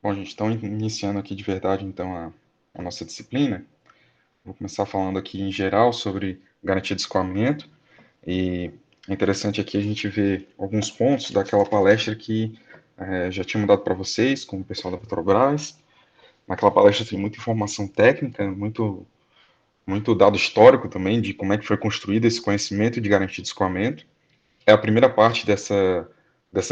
Bom, gente, então iniciando aqui de verdade então a nossa disciplina. Vou começar falando aqui em geral sobre garantia de escoamento e é interessante aqui a gente ver alguns pontos daquela palestra que já tinha mandado para vocês com o pessoal da Petrobras. Naquela palestra tem muita informação técnica, muito dado histórico também de como é que foi construído esse conhecimento de garantia de escoamento. É a primeira parte dessa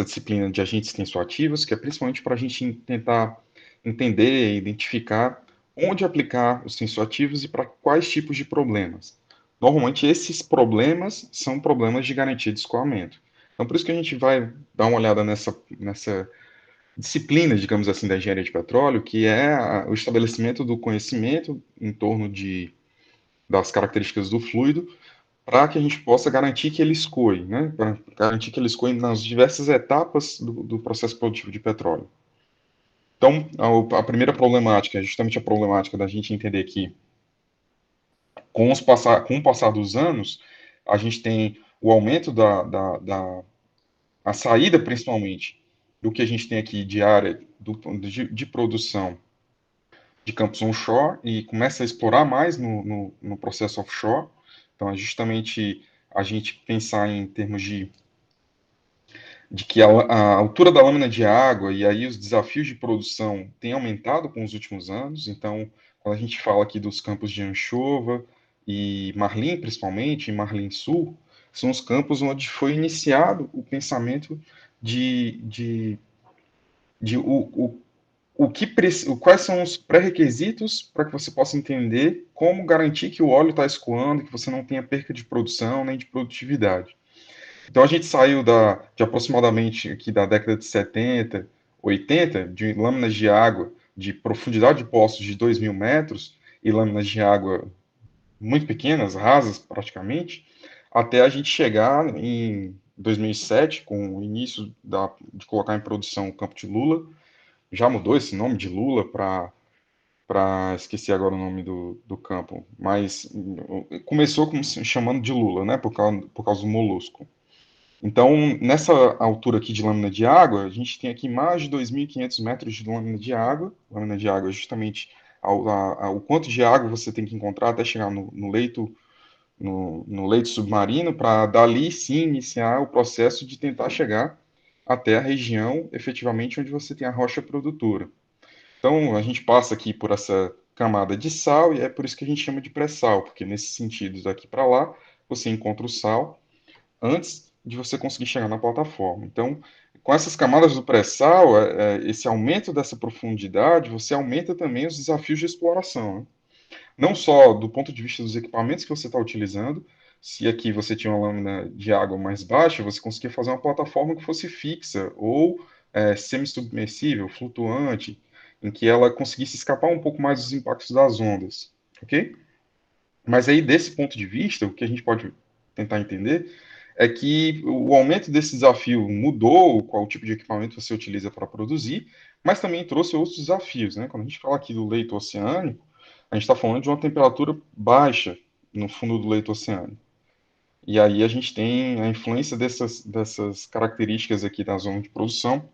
disciplina de agentes tensoativos, que é principalmente para a gente tentar entender e identificar onde aplicar os tensoativos e para quais tipos de problemas. Normalmente, esses problemas são problemas de garantia de escoamento. Então, por isso que a gente vai dar uma olhada nessa disciplina, digamos assim, da engenharia de petróleo, que é o estabelecimento do conhecimento em torno das características do fluido para que a gente possa garantir que ele escoe, né? Para garantir que ele escoe nas diversas etapas do processo produtivo de petróleo. Então, a primeira problemática é justamente a problemática da gente entender que, com o passar dos anos, a gente tem o aumento a saída, principalmente, do que a gente tem aqui de área de produção de campos onshore e começa a explorar mais no processo offshore. Então, é justamente a gente pensar em termos de que a altura da lâmina de água e aí os desafios de produção têm aumentado com os últimos anos. Então, quando a gente fala aqui dos campos de anchova e marlim, principalmente, e marlim sul, são os campos onde foi iniciado o pensamento de, de, de quais são os pré-requisitos para que você possa entender como garantir que o óleo está escoando, que você não tenha perca de produção nem de produtividade. Então a gente saiu de aproximadamente aqui da década de 70, 80, de lâminas de água de profundidade de poços de 2.000 metros e lâminas de água muito pequenas, rasas praticamente, até a gente chegar em 2007, com o início de colocar em produção o campo de Lula. Já mudou esse nome de Lula esqueci agora o nome do campo, mas começou como se chamando de Lula, né, por causa do molusco. Então, nessa altura aqui de lâmina de água, a gente tem aqui mais de 2.500 metros de lâmina de água. Lâmina de água é justamente o quanto de água você tem que encontrar até chegar no leito submarino, para dali sim iniciar o processo de tentar chegar até a região efetivamente onde você tem a rocha produtora. Então, a gente passa aqui por essa camada de sal e é por isso que a gente chama de pré-sal, porque nesses sentidos daqui para lá, você encontra o sal antes de você conseguir chegar na plataforma. Então, com essas camadas do pré-sal, esse aumento dessa profundidade, você aumenta também os desafios de exploração, né? Não só do ponto de vista dos equipamentos que você está utilizando, se aqui você tinha uma lâmina de água mais baixa, você conseguia fazer uma plataforma que fosse fixa ou semi-submersível, flutuante, em que ela conseguisse escapar um pouco mais dos impactos das ondas, ok? Mas aí, desse ponto de vista, o que a gente pode tentar entender é que o aumento desse desafio mudou qual tipo de equipamento você utiliza para produzir, mas também trouxe outros desafios, né? Quando a gente fala aqui do leito oceânico, a gente está falando de uma temperatura baixa no fundo do leito oceânico. E aí a gente tem a influência dessas características aqui da zona de produção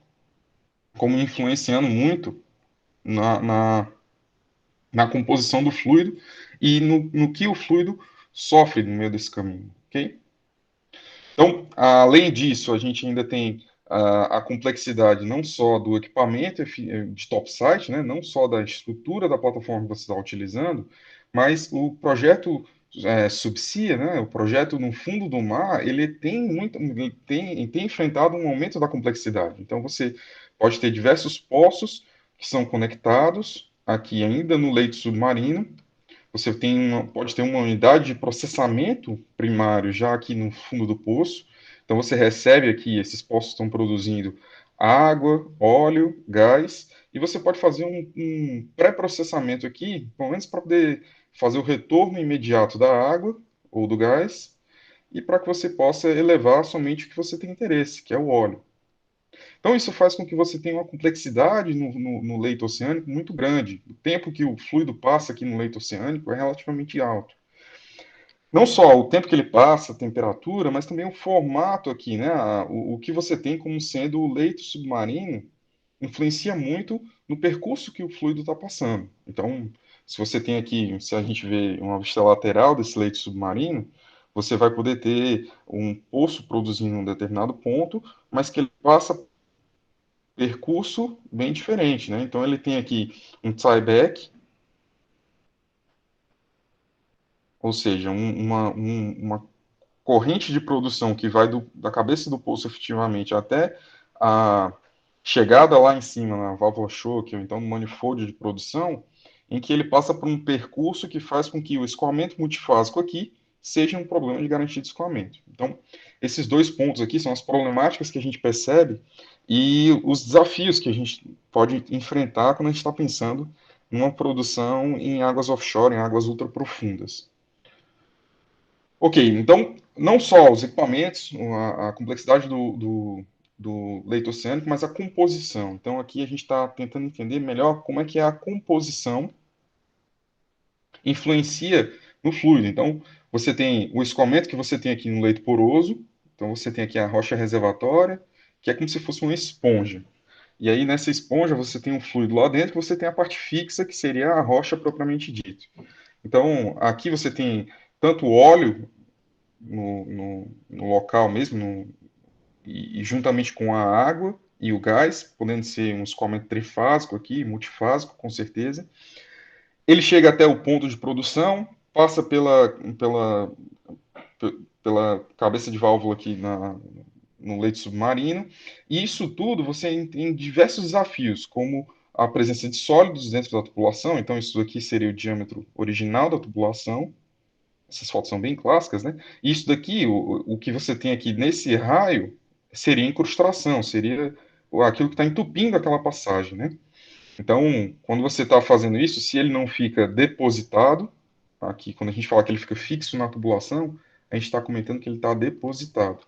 como influenciando muito na, na, na composição do fluido e no que o fluido sofre no meio desse caminho, ok? Então, além disso, a gente ainda tem a complexidade não só do equipamento de topside, né, não só da estrutura da plataforma que você está utilizando, mas o projeto subsea, né, o projeto no fundo do mar, ele tem enfrentado um aumento da complexidade. Então, você pode ter diversos poços que são conectados aqui ainda no leito submarino. Você pode ter uma unidade de processamento primário já aqui no fundo do poço. Então você recebe aqui, esses poços estão produzindo água, óleo, gás, e você pode fazer um pré-processamento aqui, pelo menos para poder fazer o retorno imediato da água ou do gás, e para que você possa elevar somente o que você tem interesse, que é o óleo. Então, isso faz com que você tenha uma complexidade no leito oceânico muito grande. O tempo que o fluido passa aqui no leito oceânico é relativamente alto. Não só o tempo que ele passa, a temperatura, mas também o formato aqui, né? O que você tem como sendo o leito submarino influencia muito no percurso que o fluido está passando. Então, se você tem aqui, se a gente vê uma vista lateral desse leito submarino, você vai poder ter um poço produzindo um determinado ponto, mas que ele passa percurso bem diferente, né? Então ele tem aqui um tieback, ou seja, uma corrente de produção que vai da cabeça do poço efetivamente até a chegada lá em cima na válvula choke, ou então no manifold de produção, em que ele passa por um percurso que faz com que o escoamento multifásico aqui seja um problema de garantia de escoamento. Então, esses dois pontos aqui são as problemáticas que a gente percebe e os desafios que a gente pode enfrentar quando a gente está pensando numa produção em águas offshore, em águas ultraprofundas. Ok, então, não só os equipamentos, a complexidade do leito oceânico, mas a composição. Então, aqui a gente está tentando entender melhor como é que a composição influencia no fluido. Então, você tem o escoamento que você tem aqui no leito poroso, então você tem aqui a rocha reservatória, que é como se fosse uma esponja. E aí, nessa esponja, você tem um fluido lá dentro, você tem a parte fixa, que seria a rocha propriamente dita. Então, aqui você tem tanto o óleo no local mesmo, e juntamente com a água e o gás, podendo ser um escoamento trifásico aqui, multifásico, com certeza. Ele chega até o ponto de produção, passa pela cabeça de válvula aqui no leito submarino, e isso tudo você tem diversos desafios, como a presença de sólidos dentro da tubulação, então isso aqui seria o diâmetro original da tubulação, essas fotos são bem clássicas, né? E isso daqui, o que você tem aqui nesse raio, seria incrustação, seria aquilo que está entupindo aquela passagem, né? Então, quando você está fazendo isso, se ele não fica depositado, aqui, quando a gente fala que ele fica fixo na tubulação, a gente está comentando que ele está depositado.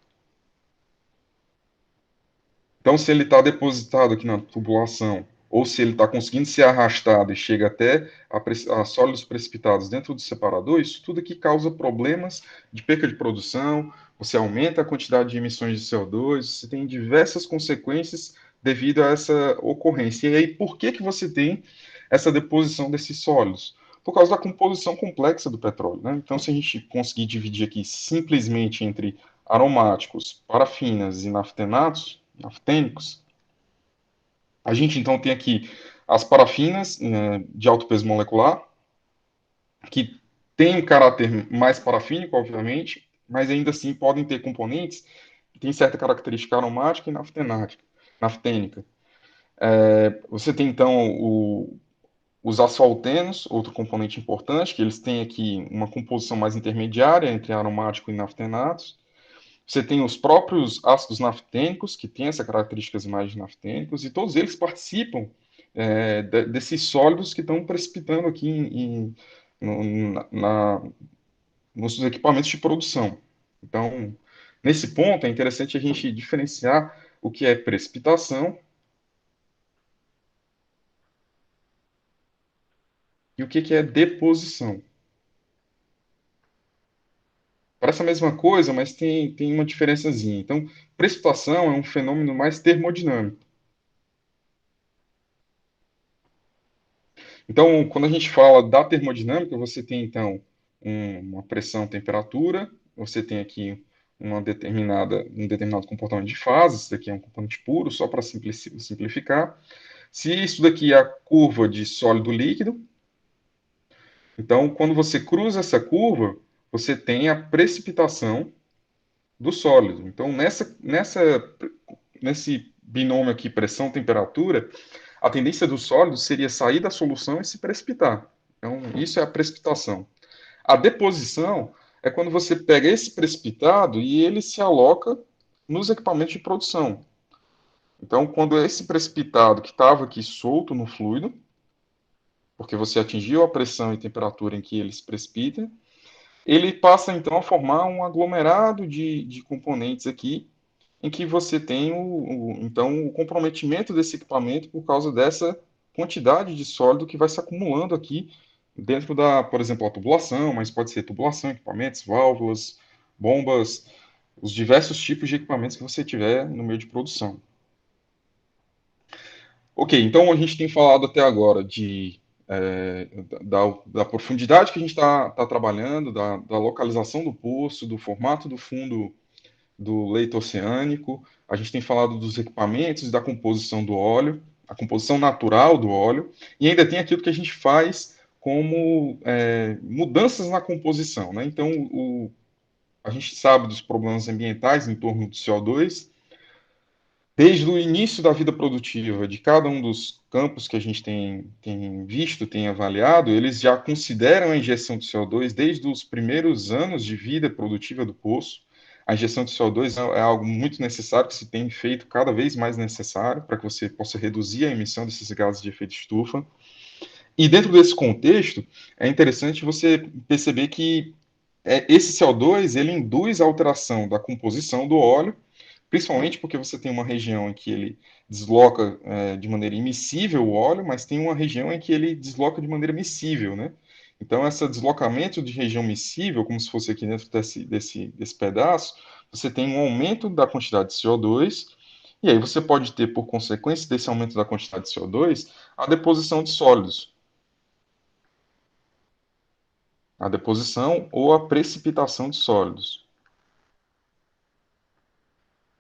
Então, se ele está depositado aqui na tubulação, ou se ele está conseguindo ser arrastado e chega até a sólidos precipitados dentro do separador, isso tudo aqui causa problemas de perca de produção, você aumenta a quantidade de emissões de CO2, você tem diversas consequências devido a essa ocorrência. E aí, por que você tem essa deposição desses sólidos? Por causa da composição complexa do petróleo, né? Então, se a gente conseguir dividir aqui simplesmente entre aromáticos, parafinas e naftenatos, naftênicos, a gente então tem aqui as parafinas, né, de alto peso molecular, que têm um caráter mais parafínico, obviamente, mas ainda assim podem ter componentes que têm certa característica aromática e naftênica. Você tem então os asfaltenos, outro componente importante, que eles têm aqui uma composição mais intermediária entre aromático e naftenatos. Você tem os próprios ácidos naftênicos, que têm essa característica mais de naftênicos, e todos eles participam desses sólidos que estão precipitando aqui nos equipamentos de produção. Então, nesse ponto, é interessante a gente diferenciar o que é precipitação e o que é deposição. Parece a mesma coisa, mas tem uma diferençazinha. Então, precipitação é um fenômeno mais termodinâmico. Então, quando a gente fala da termodinâmica, você tem então uma pressão, temperatura, você tem aqui um determinado comportamento de fase, isso daqui é um componente puro, só para simplificar. Se isso daqui é a curva de sólido líquido, então quando você cruza essa curva, você tem a precipitação do sólido. Então, nesse binômio aqui, pressão-temperatura, a tendência do sólido seria sair da solução e se precipitar. Então, isso é a precipitação. A deposição é quando você pega esse precipitado e ele se aloca nos equipamentos de produção. Então, quando esse precipitado que estava aqui solto no fluido, porque você atingiu a pressão e temperatura em que ele se precipita, ele passa então a formar um aglomerado de componentes aqui em que você tem então o comprometimento desse equipamento por causa dessa quantidade de sólido que vai se acumulando aqui dentro por exemplo, a tubulação, mas pode ser tubulação, equipamentos, válvulas, bombas, os diversos tipos de equipamentos que você tiver no meio de produção. Ok, então a gente tem falado até agora da profundidade que a gente está trabalhando, da localização do poço, do formato do fundo do leito oceânico, a gente tem falado dos equipamentos, da composição do óleo, a composição natural do óleo, e ainda tem aquilo que a gente faz como mudanças na composição, né? Então, a gente sabe dos problemas ambientais em torno do CO2, desde o início da vida produtiva de cada um dos campos que a gente tem visto, tem avaliado, eles já consideram a injeção de CO2 desde os primeiros anos de vida produtiva do poço. A injeção de CO2 é algo muito necessário, que se tem feito cada vez mais necessário para que você possa reduzir a emissão desses gases de efeito estufa. E dentro desse contexto, é interessante você perceber que esse CO2 ele induz a alteração da composição do óleo, principalmente porque você tem uma região em que ele desloca de maneira imissível o óleo, mas tem uma região em que ele desloca de maneira miscível, né? Então, esse deslocamento de região miscível, como se fosse aqui dentro desse pedaço, você tem um aumento da quantidade de CO2, e aí você pode ter, por consequência desse aumento da quantidade de CO2, a deposição de sólidos, a deposição ou a precipitação de sólidos.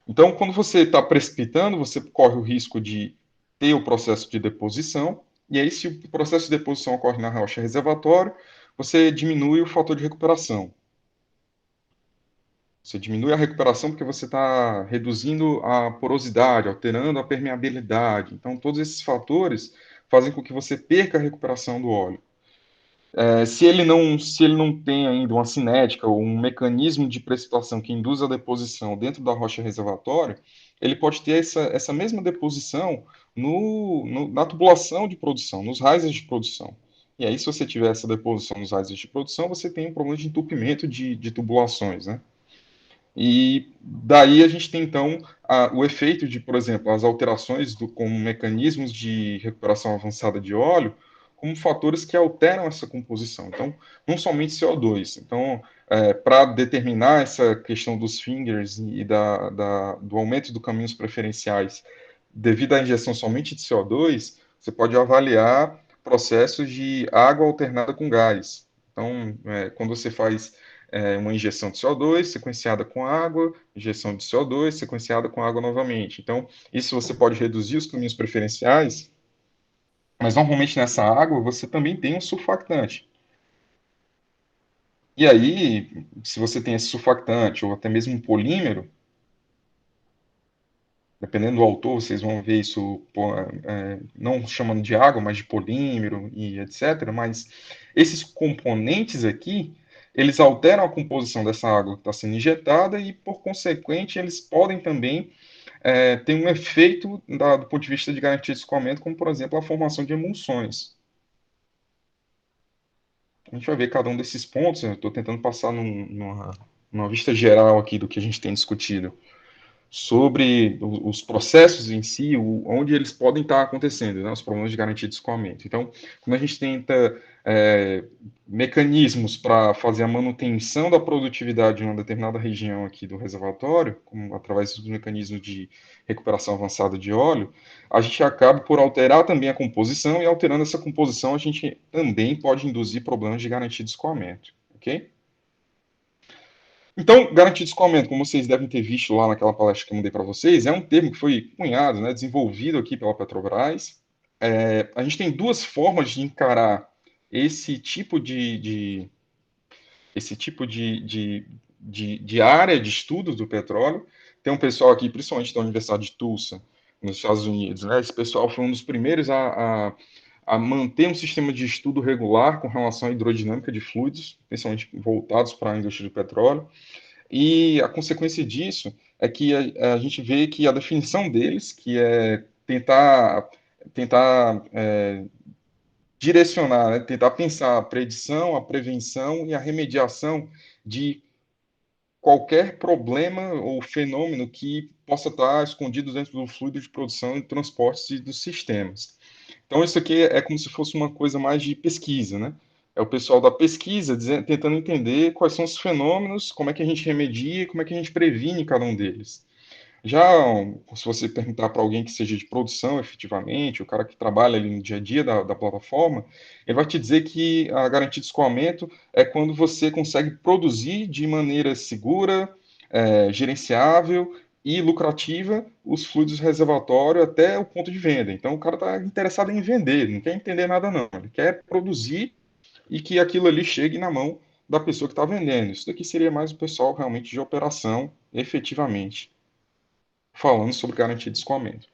Então, quando você está precipitando, você corre o risco de ter o processo de deposição, e aí, se o processo de deposição ocorre na rocha reservatório, você diminui o fator de recuperação. Você diminui a recuperação porque você está reduzindo a porosidade, alterando a permeabilidade. Então, todos esses fatores fazem com que você perca a recuperação do óleo. Se ele não tem ainda uma cinética ou um mecanismo de precipitação que induz a deposição dentro da rocha reservatória, ele pode ter essa mesma deposição na tubulação de produção, nos risers de produção. E aí, se você tiver essa deposição nos risers de produção, você tem um problema de entupimento de tubulações, né? E daí a gente tem, então, o efeito de, por exemplo, as alterações como mecanismos de recuperação avançada de óleo, como fatores que alteram essa composição. Então, não somente CO2. Então, para determinar essa questão dos fingers e do aumento dos caminhos preferenciais devido à injeção somente de CO2, você pode avaliar processos de água alternada com gás. Então, quando você faz uma injeção de CO2 sequenciada com água, injeção de CO2 sequenciada com água novamente. Então, isso você pode reduzir os caminhos preferenciais, mas normalmente nessa água você também tem um surfactante. E aí, se você tem esse surfactante ou até mesmo um polímero, dependendo do autor, vocês vão ver isso, não chamando de água, mas de polímero e etc. Mas esses componentes aqui, eles alteram a composição dessa água que está sendo injetada e, por consequente, eles podem também ter um efeito do ponto de vista de garantia de escoamento, como, por exemplo, a formação de emulsões. A gente vai ver cada um desses pontos, eu estou tentando passar numa vista geral aqui do que a gente tem discutido sobre os processos em si, onde eles podem estar acontecendo, né, os problemas de garantia de escoamento. Então, quando a gente tenta mecanismos para fazer a manutenção da produtividade de uma determinada região aqui do reservatório, como através dos mecanismos de recuperação avançada de óleo, a gente acaba por alterar também a composição, e alterando essa composição, a gente também pode induzir problemas de garantia de escoamento, ok? Então, garantia de escoamento, como vocês devem ter visto lá naquela palestra que eu mandei para vocês, é um termo que foi cunhado, né, desenvolvido aqui pela Petrobras. A gente tem duas formas de encarar esse tipo de área de estudos do petróleo. Tem um pessoal aqui, principalmente da Universidade de Tulsa, nos Estados Unidos, né? Esse pessoal foi um dos primeiros a manter um sistema de estudo regular com relação à hidrodinâmica de fluidos, principalmente voltados para a indústria do petróleo. E a consequência disso é que a gente vê que a definição deles, que é tentar direcionar, né, tentar pensar a predição, a prevenção e a remediação de qualquer problema ou fenômeno que possa estar escondido dentro do fluido de produção e transportes e dos sistemas. Então, isso aqui é como se fosse uma coisa mais de pesquisa, né? É o pessoal da pesquisa tentando entender quais são os fenômenos, como é que a gente remedia, como é que a gente previne cada um deles. Já se você perguntar para alguém que seja de produção, efetivamente, o cara que trabalha ali no dia a dia da plataforma, ele vai te dizer que a garantia de escoamento é quando você consegue produzir de maneira segura, gerenciável e lucrativa os fluidos reservatórios até o ponto de venda. Então, o cara está interessado em vender, não quer entender nada não. Ele quer produzir e que aquilo ali chegue na mão da pessoa que está vendendo. Isso daqui seria mais o pessoal realmente de operação, efetivamente falando sobre garantia de escoamento.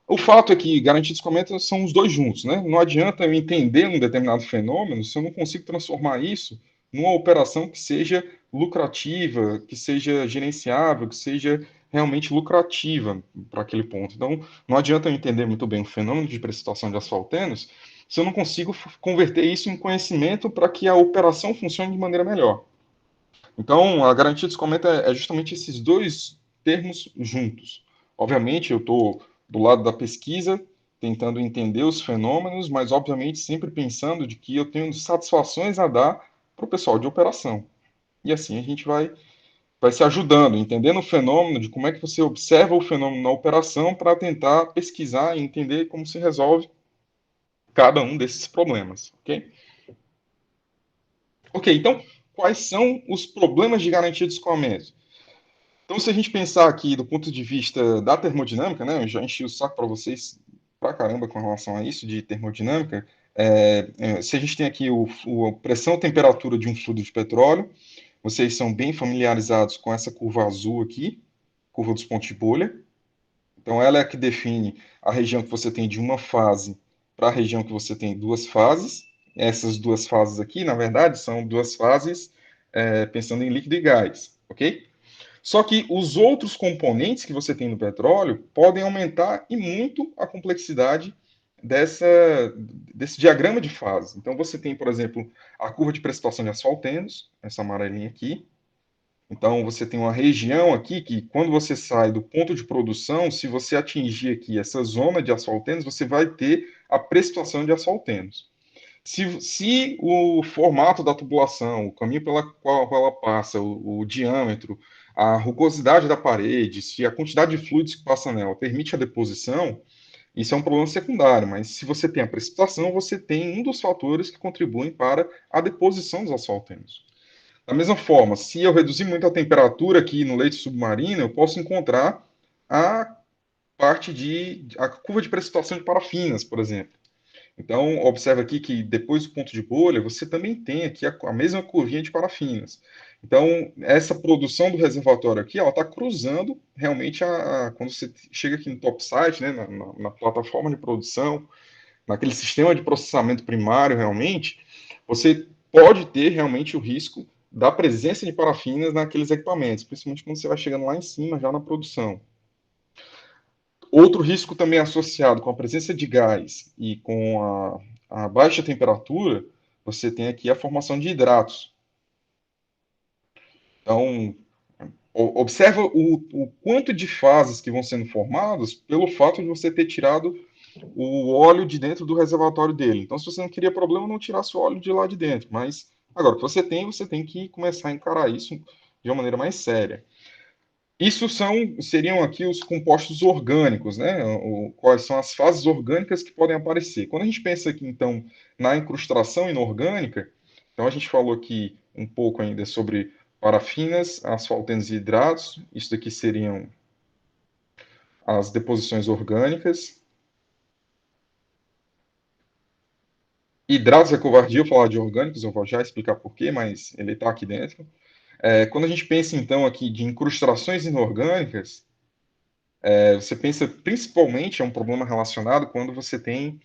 O fato é que garantia de escoamento são os dois juntos, né? Não adianta eu entender um determinado fenômeno se eu não consigo transformar isso numa operação que seja lucrativa, que seja gerenciável, que seja realmente lucrativa para aquele ponto. Então, não adianta eu entender muito bem o fenômeno de precipitação de asfaltenos se eu não consigo converter isso em conhecimento para que a operação funcione de maneira melhor. Então, a garantia de escoamento é justamente esses dois termos juntos. Obviamente, eu estou do lado da pesquisa, tentando entender os fenômenos, mas, obviamente, sempre pensando de que eu tenho satisfações a dar para o pessoal de operação. E assim a gente vai se ajudando, entendendo o fenômeno, de como é que você observa o fenômeno na operação para tentar pesquisar e entender como se resolve cada um desses problemas, ok? Ok, então, quais são os problemas de garantia de escoamento? Então, se a gente pensar aqui do ponto de vista da termodinâmica, né, eu já enchi o saco para vocês pra caramba com relação a isso de termodinâmica. Se a gente tem aqui a pressão e temperatura de um fluido de petróleo, vocês são bem familiarizados com essa curva azul aqui, curva dos pontos de bolha. Então, ela é a que define a região que você tem de uma fase para a região que você tem duas fases. Essas duas fases aqui, na verdade, são duas fases pensando em líquido e gás, ok? Só que os outros componentes que você tem no petróleo podem aumentar e muito a complexidade dessa, desse diagrama de fase. Então, você tem, por exemplo, a curva de precipitação de asfaltenos, essa amarelinha aqui. Então, você tem uma região aqui que, quando você sai do ponto de produção, se você atingir aqui essa zona de asfaltenos, você vai ter a precipitação de asfaltenos. Se o formato da tubulação, o caminho pela qual ela passa, o diâmetro, a rugosidade da parede, se a quantidade de fluidos que passa nela permite a deposição, isso é um problema secundário, mas se você tem a precipitação, você tem um dos fatores que contribuem para a deposição dos asfaltenos. Da mesma forma, se eu reduzir muito a temperatura aqui no leito submarino, eu posso encontrar a parte de a curva de precipitação de parafinas, por exemplo. Então, observa aqui que depois do ponto de bolha, você também tem aqui a mesma curvinha de parafinas. Então, essa produção do reservatório aqui, ela está cruzando realmente quando você chega aqui no topside, né, na plataforma de produção, naquele sistema de processamento primário, realmente, você pode ter realmente o risco da presença de parafinas naqueles equipamentos, principalmente quando você vai chegando lá em cima, já na produção. Outro risco também associado com a presença de gás e com a baixa temperatura, você tem aqui a formação de hidratos. Então, observa o quanto de fases que vão sendo formadas pelo fato de você ter tirado o óleo de dentro do reservatório dele. Então, se você não queria problema, não tirasse o óleo de lá de dentro. Mas agora, o que você tem que começar a encarar isso de uma maneira mais séria. Isso seriam aqui os compostos orgânicos, né? Quais são as fases orgânicas que podem aparecer. Quando a gente pensa aqui, então, na incrustação inorgânica, então a gente falou aqui um pouco ainda sobre parafinas, asfaltenos e hidratos. Isso daqui seriam as deposições orgânicas. Hidratos é covardia, eu falar de orgânicos, eu vou já explicar por quê, mas ele está aqui dentro. Quando a gente pensa, então, aqui de incrustações inorgânicas, você pensa principalmente, é um problema relacionado quando você tem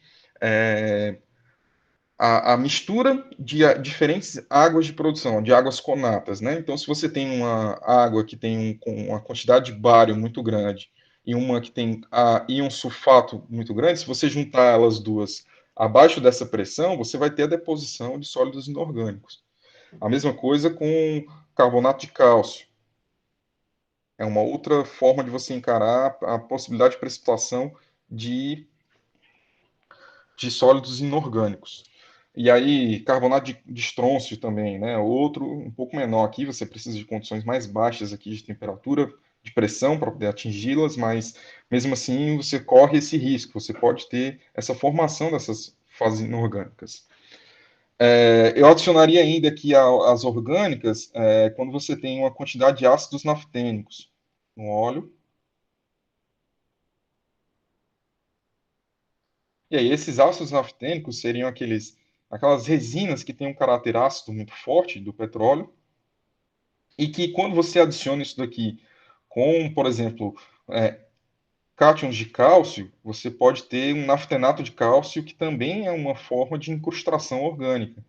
a mistura de diferentes águas de produção, de águas conatas, né? Então, se você tem uma água que tem uma quantidade de bário muito grande e uma que tem íon sulfato muito grande, se você juntar elas duas abaixo dessa pressão, você vai ter a deposição de sólidos inorgânicos. A mesma coisa com carbonato de cálcio. É uma outra forma de você encarar a possibilidade de precipitação de, de sólidos inorgânicos. E aí, carbonato de estrôncio também, né? Outro um pouco menor aqui, você precisa de condições mais baixas aqui de temperatura de pressão para poder atingi-las, mas mesmo assim você corre esse risco, você pode ter essa formação dessas fases inorgânicas. Eu adicionaria ainda aqui as orgânicas quando você tem uma quantidade de ácidos naftênicos no óleo. E aí, esses ácidos naftênicos seriam aquelas resinas que têm um caráter ácido muito forte do petróleo, e que quando você adiciona isso daqui com, por exemplo, é, cátions de cálcio, você pode ter um naftenato de cálcio, que também é uma forma de incrustação orgânica.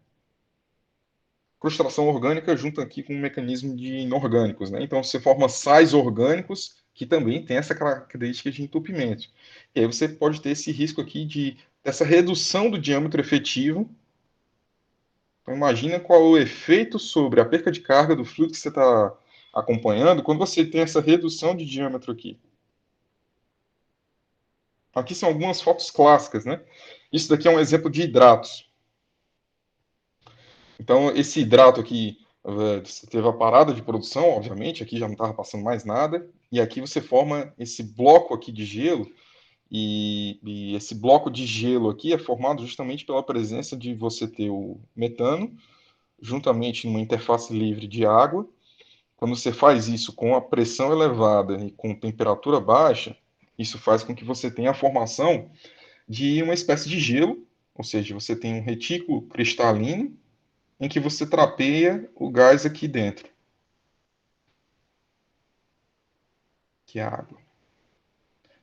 Incrustação orgânica junto aqui com um mecanismo de inorgânicos, né? Então você forma sais orgânicos que também tem essa característica de entupimento. E aí você pode ter esse risco aqui dessa redução do diâmetro efetivo. Então imagina qual é o efeito sobre a perca de carga do fluido que você está acompanhando quando você tem essa redução de diâmetro aqui. Aqui são algumas fotos clássicas, né? Isso daqui é um exemplo de hidratos. Então, esse hidrato aqui, você teve a parada de produção, obviamente, aqui já não estava passando mais nada, e aqui você forma esse bloco aqui de gelo, e esse bloco de gelo aqui é formado justamente pela presença de você ter o metano, juntamente numa interface livre de água. Quando você faz isso com a pressão elevada e com temperatura baixa, isso faz com que você tenha a formação de uma espécie de gelo, ou seja, você tem um retículo cristalino em que você trapeia o gás aqui dentro, que é a água.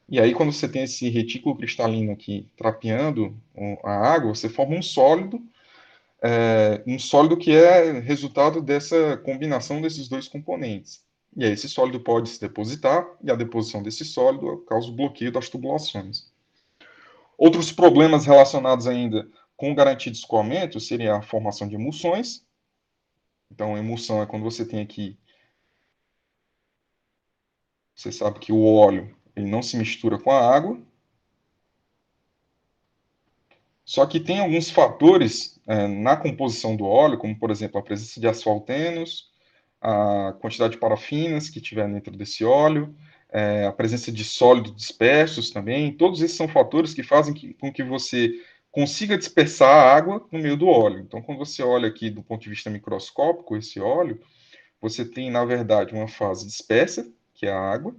E aí, quando você tem esse retículo cristalino aqui trapeando a água, você forma um sólido que é resultado dessa combinação desses dois componentes. E aí, esse sólido pode se depositar, e a deposição desse sólido causa o bloqueio das tubulações. Outros problemas relacionados ainda com garantia de escoamento seria a formação de emulsões. Então, a emulsão é quando você tem aqui, você sabe que o óleo ele não se mistura com a água, só que tem alguns fatores na composição do óleo, como por exemplo a presença de asfaltenos, a quantidade de parafinas que tiver dentro desse óleo, a presença de sólidos dispersos também. Todos esses são fatores que fazem com que você consiga dispersar a água no meio do óleo. Então, quando você olha aqui do ponto de vista microscópico esse óleo, você tem, na verdade, uma fase dispersa, que é a água,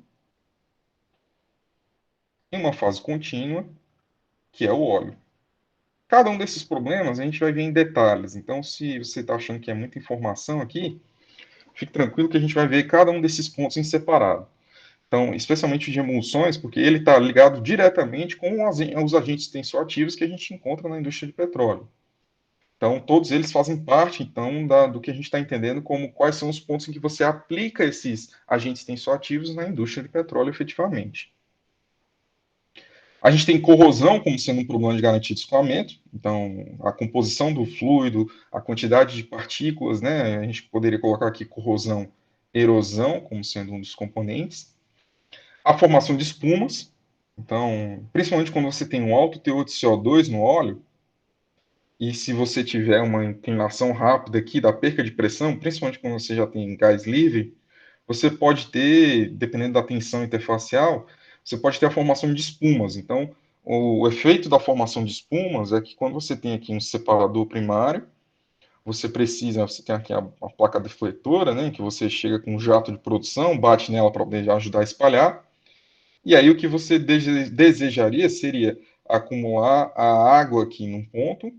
e uma fase contínua, que é o óleo. Cada um desses problemas a gente vai ver em detalhes. Então, se você está achando que é muita informação aqui, fique tranquilo que a gente vai ver cada um desses pontos em separado. Então, especialmente de emulsões, porque ele está ligado diretamente com os agentes tensioativos que a gente encontra na indústria de petróleo. Então, todos eles fazem parte, então, do que a gente está entendendo como quais são os pontos em que você aplica esses agentes tensioativos na indústria de petróleo efetivamente. A gente tem corrosão como sendo um problema de garantia de escoamento, então a composição do fluido, a quantidade de partículas, né? A gente poderia colocar aqui corrosão, erosão como sendo um dos componentes. A formação de espumas, então, principalmente quando você tem um alto teor de CO2 no óleo, e se você tiver uma inclinação rápida aqui da perca de pressão, principalmente quando você já tem gás livre, você pode ter, dependendo da tensão interfacial, você pode ter a formação de espumas. Então, o efeito da formação de espumas é que quando você tem aqui um separador primário, você tem aqui a placa defletora, né, que você chega com um jato de produção, bate nela para poder ajudar a espalhar, e aí o que você desejaria seria acumular a água aqui num ponto,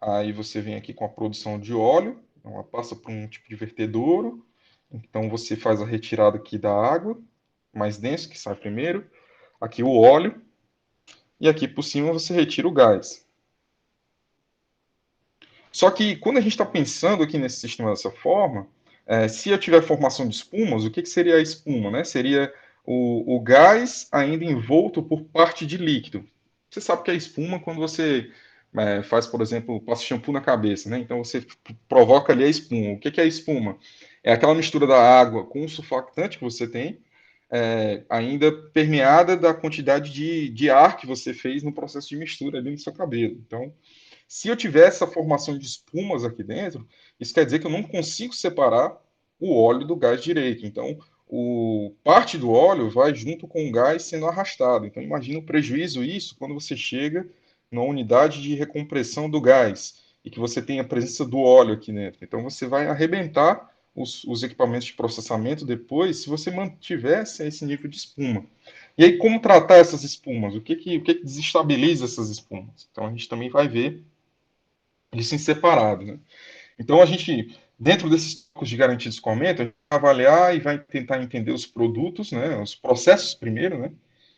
aí você vem aqui com a produção de óleo, então ela passa por um tipo de vertedouro, então você faz a retirada aqui da água, mais denso, que sai primeiro, aqui o óleo, e aqui por cima você retira o gás. Só que quando a gente está pensando aqui nesse sistema dessa forma, se eu tiver formação de espumas, o que seria a espuma? Né? Seria o gás ainda envolto por parte de líquido. Você sabe que é espuma quando você faz, por exemplo, passa shampoo na cabeça, né? Então você provoca ali a espuma. O que é a espuma? É aquela mistura da água com o surfactante que você tem, ainda permeada da quantidade de ar que você fez no processo de mistura ali no seu cabelo. Então, se eu tiver essa formação de espumas aqui dentro, isso quer dizer que eu não consigo separar o óleo do gás direito. Então, parte do óleo vai junto com o gás sendo arrastado. Então, imagina o prejuízo isso quando você chega numa unidade de recompressão do gás e que você tem a presença do óleo aqui dentro. Então, você vai arrebentar os equipamentos de processamento depois se você mantiver esse nível de espuma. E aí, como tratar essas espumas? O que desestabiliza essas espumas? Então, a gente também vai ver isso em separado, né? Então, a gente, dentro desses tópicos de garantia de escoamento, a gente vai avaliar e vai tentar entender os produtos, né, os processos primeiro, né?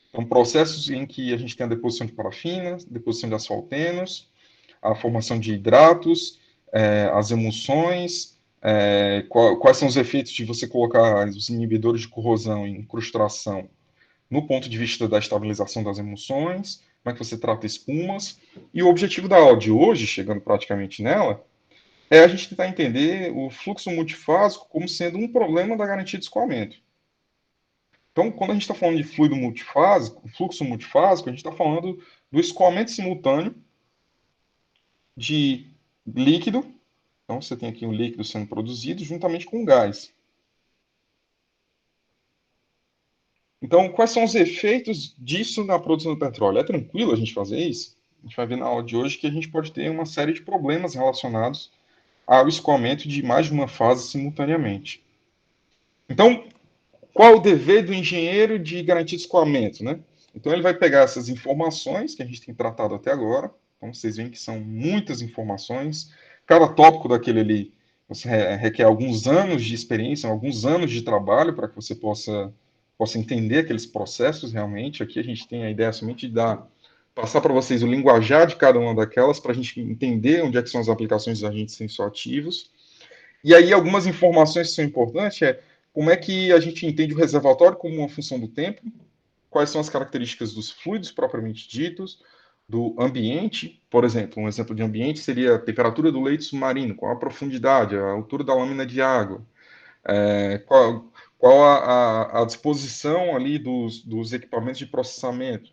Então, processos em que a gente tem a deposição de parafina, deposição de asfaltenos, a formação de hidratos, as emulsões, quais são os efeitos de você colocar os inibidores de corrosão e incrustação no ponto de vista da estabilização das emulsões, como é que você trata espumas. E o objetivo da aula de hoje, chegando praticamente nela, é a gente tentar entender o fluxo multifásico como sendo um problema da garantia de escoamento. Então, quando a gente está falando de fluido multifásico, fluxo multifásico, a gente está falando do escoamento simultâneo de líquido. Então, você tem aqui o líquido sendo produzido juntamente com o gás. Então, quais são os efeitos disso na produção do petróleo? É tranquilo a gente fazer isso? A gente vai ver na aula de hoje que a gente pode ter uma série de problemas relacionados ao escoamento de mais de uma fase simultaneamente. Então, qual o dever do engenheiro de garantia de escoamento, né? Então, ele vai pegar essas informações que a gente tem tratado até agora. Então, vocês veem que são muitas informações. Cada tópico daquele ali você requer alguns anos de experiência, alguns anos de trabalho para que você possa entender aqueles processos realmente. Aqui a gente tem a ideia somente de passar para vocês o linguajar de cada uma daquelas para a gente entender onde é que são as aplicações dos agentes sensoativos. E aí, algumas informações que são importantes como é que a gente entende o reservatório como uma função do tempo, quais são as características dos fluidos propriamente ditos, do ambiente, por exemplo, um exemplo de ambiente seria a temperatura do leito submarino, qual a profundidade, a altura da lâmina de água, qual a disposição ali dos equipamentos de processamento,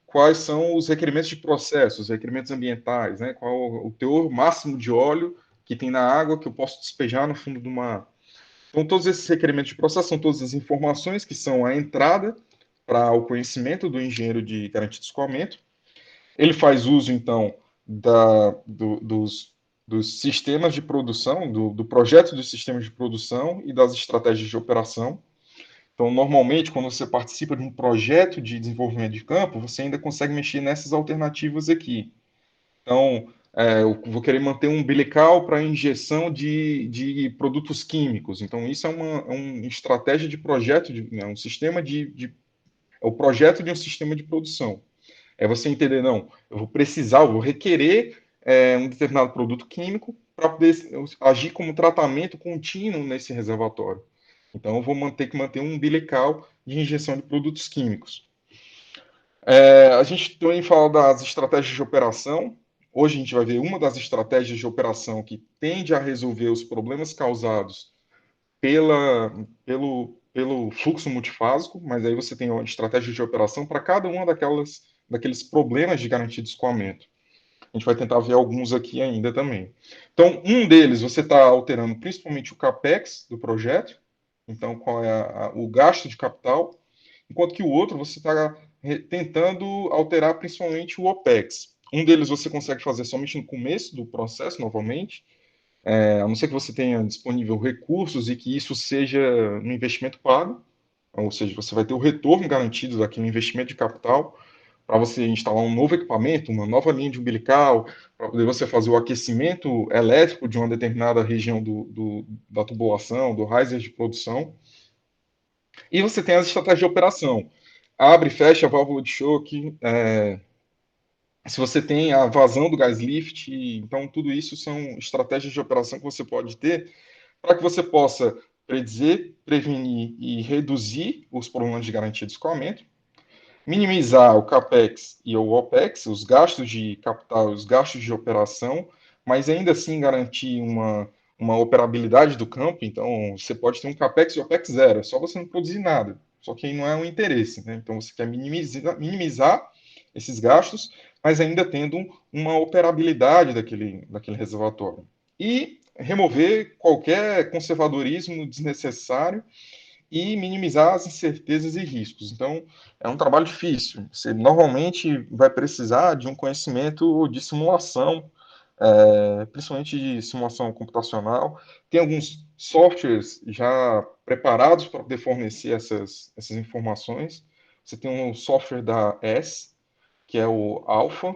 quais são os requerimentos de processo, os requerimentos ambientais, né? Qual o teor máximo de óleo que tem na água que eu posso despejar no fundo do mar. Então, todos esses requerimentos de processo são todas as informações que são a entrada para o conhecimento do engenheiro de garantia de escoamento. Ele faz uso, então, dos sistemas de produção, do projeto dos sistemas de produção e das estratégias de operação. Então, normalmente, quando você participa de um projeto de desenvolvimento de campo, você ainda consegue mexer nessas alternativas aqui. Então, eu vou querer manter um umbilical para injeção de produtos químicos. Então, isso é uma estratégia de projeto, né, um sistema é o projeto de um sistema de produção. É você entender, não, eu vou requerer um determinado produto químico para poder agir como tratamento contínuo nesse reservatório. Então, eu vou ter que manter um umbilical de injeção de produtos químicos. A gente também fala das estratégias de operação. Hoje a gente vai ver uma das estratégias de operação que tende a resolver os problemas causados pelo fluxo multifásico, mas aí você tem uma estratégia de operação para cada uma daqueles problemas de garantia de escoamento. A gente vai tentar ver alguns aqui ainda também. Então, um deles, você está alterando principalmente o CAPEX do projeto, então qual é o gasto de capital, enquanto que o outro você está tentando alterar principalmente o OPEX. Um deles você consegue fazer somente no começo do processo, novamente, a não ser que você tenha disponível recursos e que isso seja um investimento pago, ou seja, você vai ter o retorno garantido daquele investimento de capital para você instalar um novo equipamento, uma nova linha de umbilical, para poder você fazer o aquecimento elétrico de uma determinada região da tubulação, do riser de produção. E você tem as estratégias de operação. Abre e fecha a válvula de choque, se você tem a vazão do gás lift, então tudo isso são estratégias de operação que você pode ter para que você possa predizer, prevenir e reduzir os problemas de garantia de escoamento, minimizar o CAPEX e o OPEX, os gastos de capital, os gastos de operação, mas ainda assim garantir uma operabilidade do campo. Então, você pode ter um CAPEX e OPEX zero, é só você não produzir nada. Só que aí não é um interesse, né? Então, você quer minimizar esses gastos, mas ainda tendo uma operabilidade daquele reservatório. E remover qualquer conservadorismo desnecessário e minimizar as incertezas e riscos. Então, é um trabalho difícil. Você normalmente vai precisar de um conhecimento de simulação, principalmente de simulação computacional. Tem alguns softwares já preparados para poder fornecer essas informações. Você tem um software da S, que é o Alpha.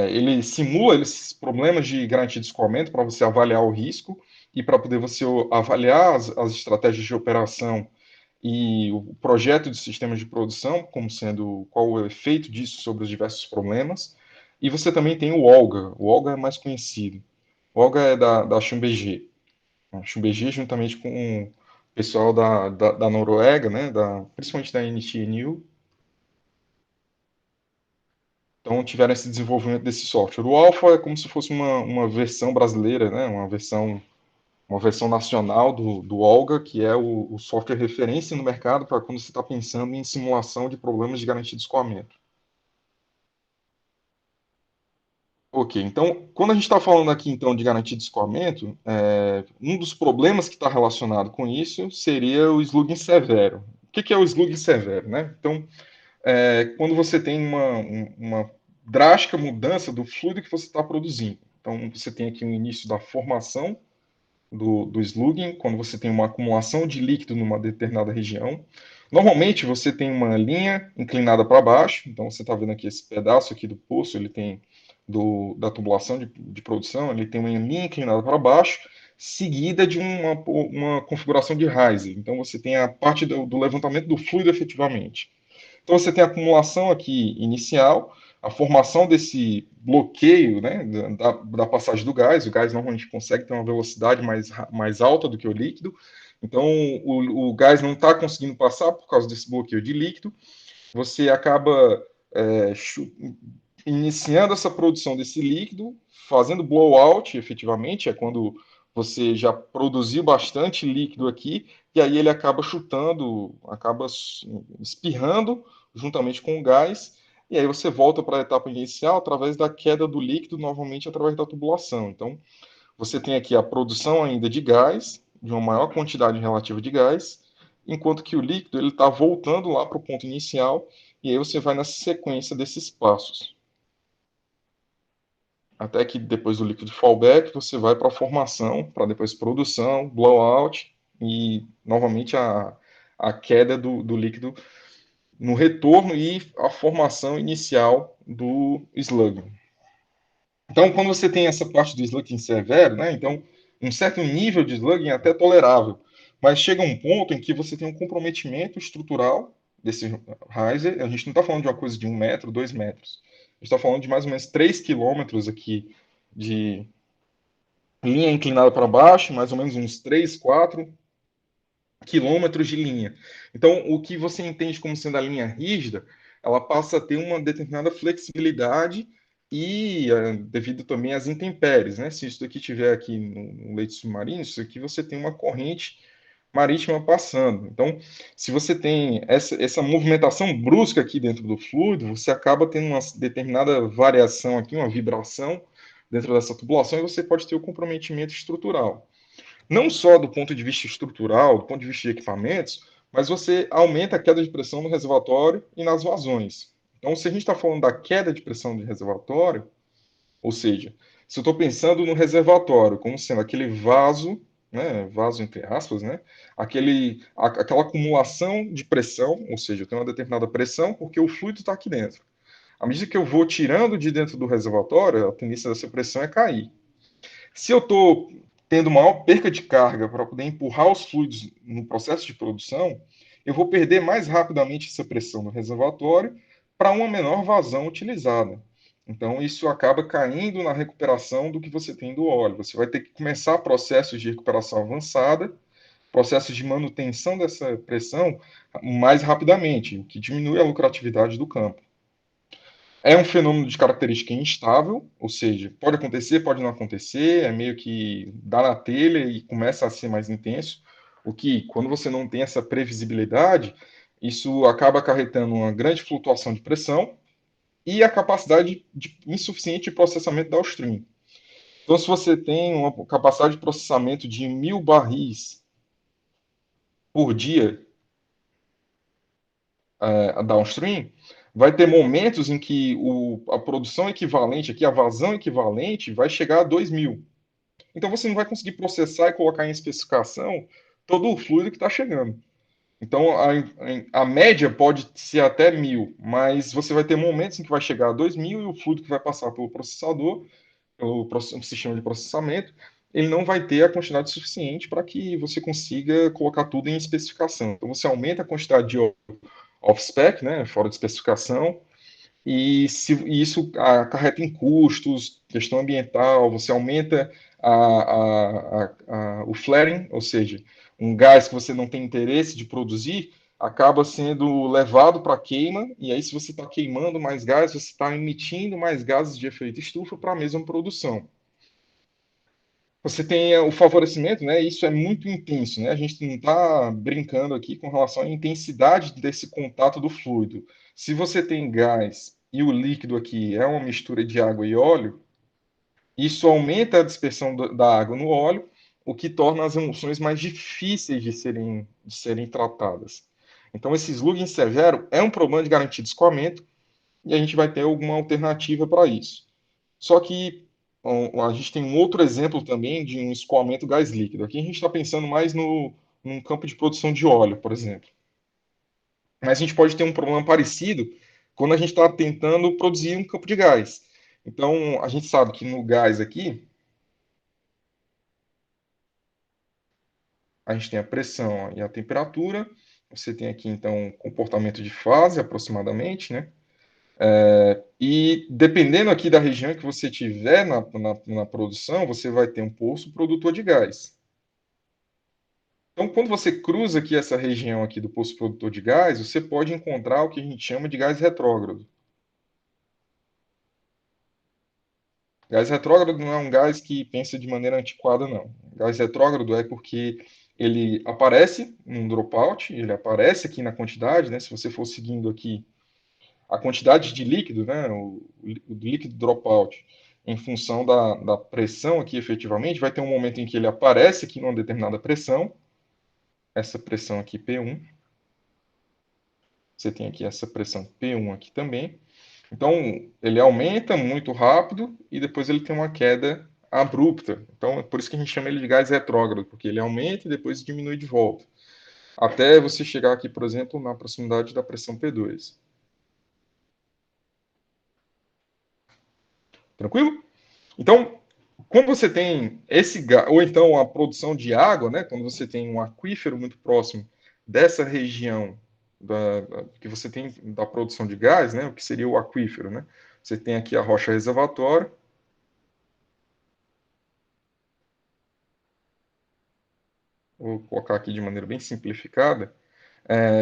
Ele simula esses problemas de garantia de escoamento para você avaliar o risco e para poder você avaliar as estratégias de operação e o projeto de sistemas de produção, como sendo qual o efeito disso sobre os diversos problemas. E você também tem o Olga. O Olga é mais conhecido. O Olga é da Schlumberger. A Schlumberger, juntamente com o pessoal da Noruega, né, principalmente da NTNU, então tiveram esse desenvolvimento desse software. O Alpha é como se fosse uma versão brasileira, né, uma versão nacional do Olga, que é o software referência no mercado para quando você está pensando em simulação de problemas de garantia de escoamento. Ok, então, quando a gente está falando aqui então de garantia de escoamento, um dos problemas que está relacionado com isso seria o slugging severo. O que é o slugging severo, né? Então, quando você tem uma drástica mudança do fluido que você está produzindo. Então, você tem aqui o início da formação do slugging, quando você tem uma acumulação de líquido numa determinada região. Normalmente, você tem uma linha inclinada para baixo, então você está vendo aqui esse pedaço aqui do poço, ele tem da tubulação de produção, ele tem uma linha inclinada para baixo, seguida de uma configuração de riser. Então, você tem a parte do levantamento do fluido efetivamente. Então você tem a acumulação aqui inicial, a formação desse bloqueio, né, da passagem do gás. O gás normalmente consegue ter uma velocidade mais alta do que o líquido. Então o gás não está conseguindo passar por causa desse bloqueio de líquido. Você acaba é, iniciando essa produção desse líquido, fazendo blowout, efetivamente, é quando você já produziu bastante líquido aqui, e aí ele acaba chutando, acaba espirrando juntamente com o gás, e aí você volta para a etapa inicial através da queda do líquido, novamente através da tubulação. Então, você tem aqui a produção ainda de gás, de uma maior quantidade relativa de gás, enquanto que o líquido ele está voltando lá para o ponto inicial, e aí você vai nessa sequência desses passos. Até que depois do líquido fallback, você vai para a formação, para depois produção, blowout e novamente a queda do líquido no retorno e a formação inicial do slug. Então, quando você tem essa parte do slugging severo, né, então um certo nível de slugging é até tolerável, mas chega um ponto em que você tem um comprometimento estrutural desse riser. A gente não está falando de uma coisa de 1 metro, 2 metros. A gente está falando de mais ou menos 3 quilômetros aqui de linha inclinada para baixo, mais ou menos uns 3, 4 quilômetros de linha. Então, o que você entende como sendo a linha rígida, ela passa a ter uma determinada flexibilidade e devido também às intempéries, né? Se isso daqui tiver aqui no leito submarino, isso aqui você tem uma corrente marítima passando. Então, se você tem essa movimentação brusca aqui dentro do fluido, você acaba tendo uma determinada variação aqui, uma vibração dentro dessa tubulação e você pode ter o comprometimento estrutural. Não só do ponto de vista estrutural, do ponto de vista de equipamentos, mas você aumenta a queda de pressão no reservatório e nas vazões. Então, se a gente está falando da queda de pressão do reservatório, ou seja, se eu estou pensando no reservatório como sendo aquele vaso, né, vaso entre aspas, né, aquela acumulação de pressão, ou seja, eu tenho uma determinada pressão porque o fluido está aqui dentro. À medida que eu vou tirando de dentro do reservatório, a tendência dessa pressão é cair. Se eu estou tendo maior perca de carga para poder empurrar os fluidos no processo de produção, eu vou perder mais rapidamente essa pressão no reservatório para uma menor vazão utilizada. Então, isso acaba caindo na recuperação do que você tem do óleo. Você vai ter que começar processos de recuperação avançada, processos de manutenção dessa pressão mais rapidamente, o que diminui a lucratividade do campo. É um fenômeno de característica instável, ou seja, pode acontecer, pode não acontecer, é meio que dá na telha e começa a ser mais intenso, o que, quando você não tem essa previsibilidade, isso acaba acarretando uma grande flutuação de pressão e a capacidade insuficiente de processamento downstream. Então, se você tem uma capacidade de processamento de 1.000 barris por dia, a downstream, vai ter momentos em que a produção equivalente, aqui, a vazão equivalente, vai chegar a 2.000. Então, você não vai conseguir processar e colocar em especificação todo o fluido que está chegando. Então, a média pode ser até 1.000, mas você vai ter momentos em que vai chegar a 2.000 e o fluido que vai passar pelo processador, pelo sistema de processamento, ele não vai ter a quantidade suficiente para que você consiga colocar tudo em especificação. Então, você aumenta a quantidade de off-spec, né, fora de especificação, e isso acarreta em custos, questão ambiental, você aumenta o flaring, ou seja, um gás que você não tem interesse de produzir, acaba sendo levado para queima, e aí se você está queimando mais gás, você está emitindo mais gases de efeito estufa para a mesma produção. Você tem o favorecimento, né? Isso é muito intenso, né? A gente não está brincando aqui com relação à intensidade desse contato do fluido. Se você tem gás e o líquido aqui é uma mistura de água e óleo, isso aumenta a dispersão da água no óleo, o que torna as emulsões mais difíceis de serem tratadas. Então, esse slugging severo é um problema de garantia de escoamento e a gente vai ter alguma alternativa para isso. Só que a gente tem um outro exemplo também de um escoamento gás líquido. Aqui a gente está pensando mais num campo de produção de óleo, por exemplo. Mas a gente pode ter um problema parecido quando a gente está tentando produzir um campo de gás. Então, a gente sabe que no gás aqui, a gente tem a pressão e a temperatura. Você tem aqui, então, comportamento de fase, aproximadamente, né? E dependendo aqui da região que você tiver na produção, você vai ter um poço produtor de gás. Então, quando você cruza aqui essa região aqui do poço produtor de gás, você pode encontrar o que a gente chama de gás retrógrado. Gás retrógrado não é um gás que pensa de maneira antiquada, não. Gás retrógrado é porque ele aparece num dropout, ele aparece aqui na quantidade, né? Se você for seguindo aqui a quantidade de líquido, né? O líquido dropout, em função da pressão aqui efetivamente, vai ter um momento em que ele aparece aqui numa determinada pressão, essa pressão aqui P1. Você tem aqui essa pressão P1 aqui também. Então, ele aumenta muito rápido e depois ele tem uma queda abrupta. Então, é por isso que a gente chama ele de gás retrógrado, porque ele aumenta e depois diminui de volta. Até você chegar aqui, por exemplo, na proximidade da pressão P2. Tranquilo? Então, quando você tem esse gás, ou então a produção de água, né, quando você tem um aquífero muito próximo dessa região que você tem da produção de gás, né, o que seria o aquífero, né? Você tem aqui a rocha reservatória. Vou colocar aqui de maneira bem simplificada.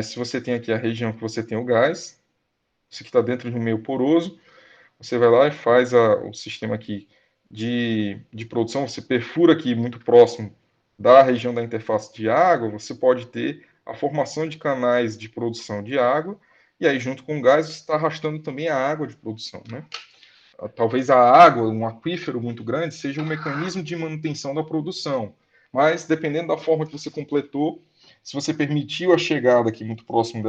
Se você tem aqui a região que você tem o gás, isso aqui está dentro de um meio poroso, você vai lá e faz o sistema aqui de produção, você perfura aqui muito próximo da região da interface de água, você pode ter a formação de canais de produção de água, e aí junto com o gás você está arrastando também a água de produção, né? Talvez a água, um aquífero muito grande, seja um mecanismo de manutenção da produção. Mas, dependendo da forma que você completou, se você permitiu a chegada aqui muito próximo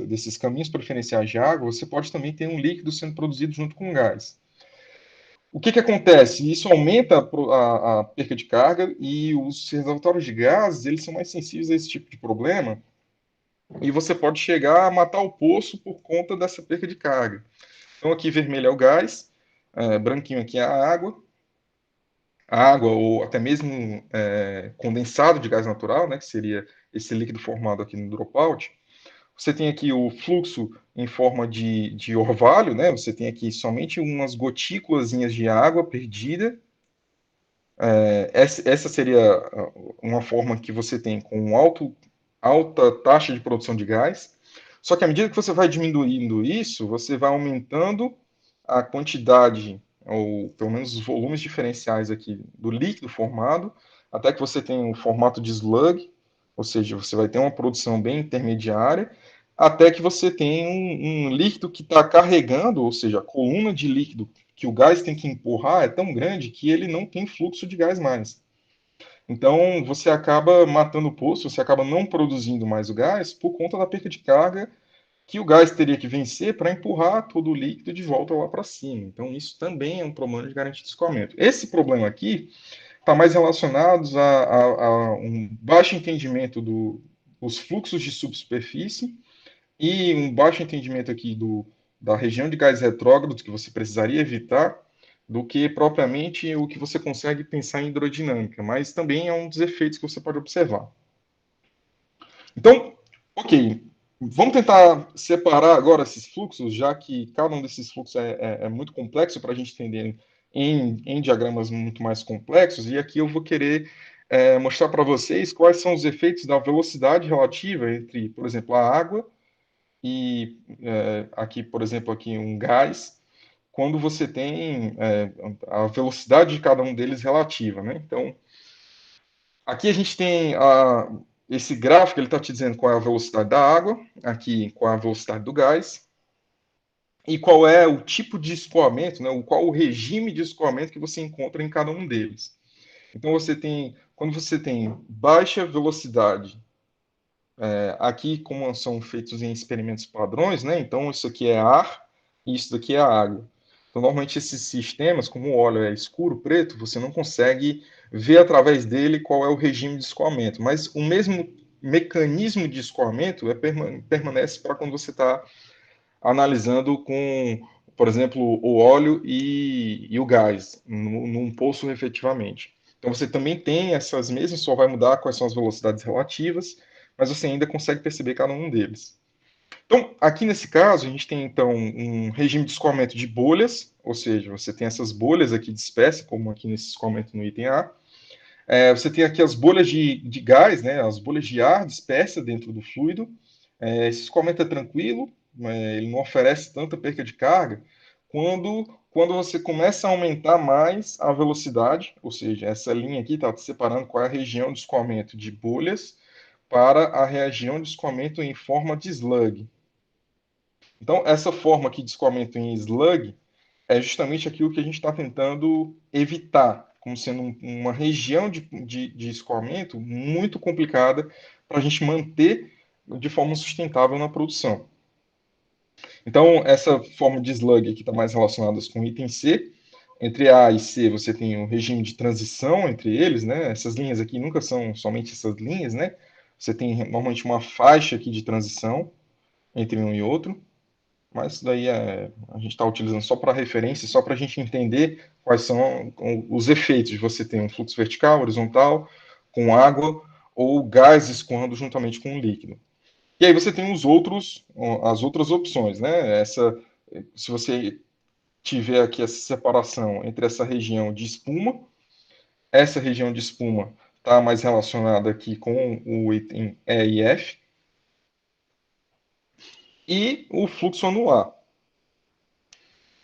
desses caminhos preferenciais de água, você pode também ter um líquido sendo produzido junto com o gás. O que acontece? Isso aumenta a perca de carga e os reservatórios de gases eles são mais sensíveis a esse tipo de problema e você pode chegar a matar o poço por conta dessa perca de carga. Então, aqui vermelho é o gás, branquinho aqui é a água ou até mesmo condensado de gás natural, né, que seria esse líquido formado aqui no dropout. Você tem aqui o fluxo em forma de orvalho, né? Você tem aqui somente umas gotículas de água perdida. Essa seria uma forma que você tem com alta taxa de produção de gás. Só que à medida que você vai diminuindo isso, você vai aumentando a quantidade, ou pelo menos os volumes diferenciais aqui do líquido formado, até que você tem o formato de slug, ou seja, você vai ter uma produção bem intermediária, até que você tem um líquido que está carregando, ou seja, a coluna de líquido que o gás tem que empurrar é tão grande que ele não tem fluxo de gás mais. Então, você acaba matando o poço, você acaba não produzindo mais o gás por conta da perca de carga que o gás teria que vencer para empurrar todo o líquido de volta lá para cima. Então, isso também é um problema de garantia de escoamento. Esse problema aqui está mais relacionado a um baixo entendimento dos fluxos de subsuperfície e um baixo entendimento aqui da região de gás retrógrados que você precisaria evitar do que propriamente o que você consegue pensar em hidrodinâmica, mas também é um dos efeitos que você pode observar. Então, ok, vamos tentar separar agora esses fluxos, já que cada um desses fluxos é muito complexo para a gente entender em diagramas muito mais complexos, e aqui eu vou querer mostrar para vocês quais são os efeitos da velocidade relativa entre, por exemplo, a água e aqui, por exemplo, aqui um gás, quando você tem a velocidade de cada um deles relativa, né? Então, aqui a gente tem esse gráfico, ele está te dizendo qual é a velocidade da água, aqui qual é a velocidade do gás, e qual é o tipo de escoamento, né, qual o regime de escoamento que você encontra em cada um deles. Então, quando você tem baixa velocidade, aqui como são feitos em experimentos padrões, né, então isso aqui é ar e isso daqui é água. Então, normalmente esses sistemas, como o óleo é escuro, preto, você não consegue ver através dele qual é o regime de escoamento, mas o mesmo mecanismo de escoamento permanece para quando você está analisando com, por exemplo, o óleo e o gás num poço efetivamente. Então você também tem essas mesmas, só vai mudar quais são as velocidades relativas, mas você ainda consegue perceber cada um deles. Então, aqui nesse caso, a gente tem então um regime de escoamento de bolhas, ou seja, você tem essas bolhas aqui de espécie, como aqui nesse escoamento no item A. Você tem aqui as bolhas de gás, né, as bolhas de ar dispersas dentro do fluido. Esse escoamento é tranquilo, ele não oferece tanta perca de carga. Quando você começa a aumentar mais a velocidade, ou seja, essa linha aqui está separando qual é a região de escoamento de bolhas para a região de escoamento em forma de slug. Então, essa forma aqui de escoamento em slug é justamente aquilo que a gente está tentando evitar, como sendo uma região de escoamento muito complicada para a gente manter de forma sustentável na produção. Então, essa forma de slug aqui está mais relacionada com o item C. Entre A e C, você tem um regime de transição entre eles, né? Essas linhas aqui nunca são somente essas linhas, né? Você tem normalmente uma faixa aqui de transição entre um e outro, mas isso daí a gente está utilizando só para referência, só para a gente entender quais são os efeitos de você ter um fluxo vertical, horizontal, com água ou gás escoando juntamente com o líquido. E aí você tem as outras opções, né? Se você tiver aqui essa separação entre essa região de espuma, essa região de espuma está mais relacionada aqui com o item E e F, e o fluxo anular.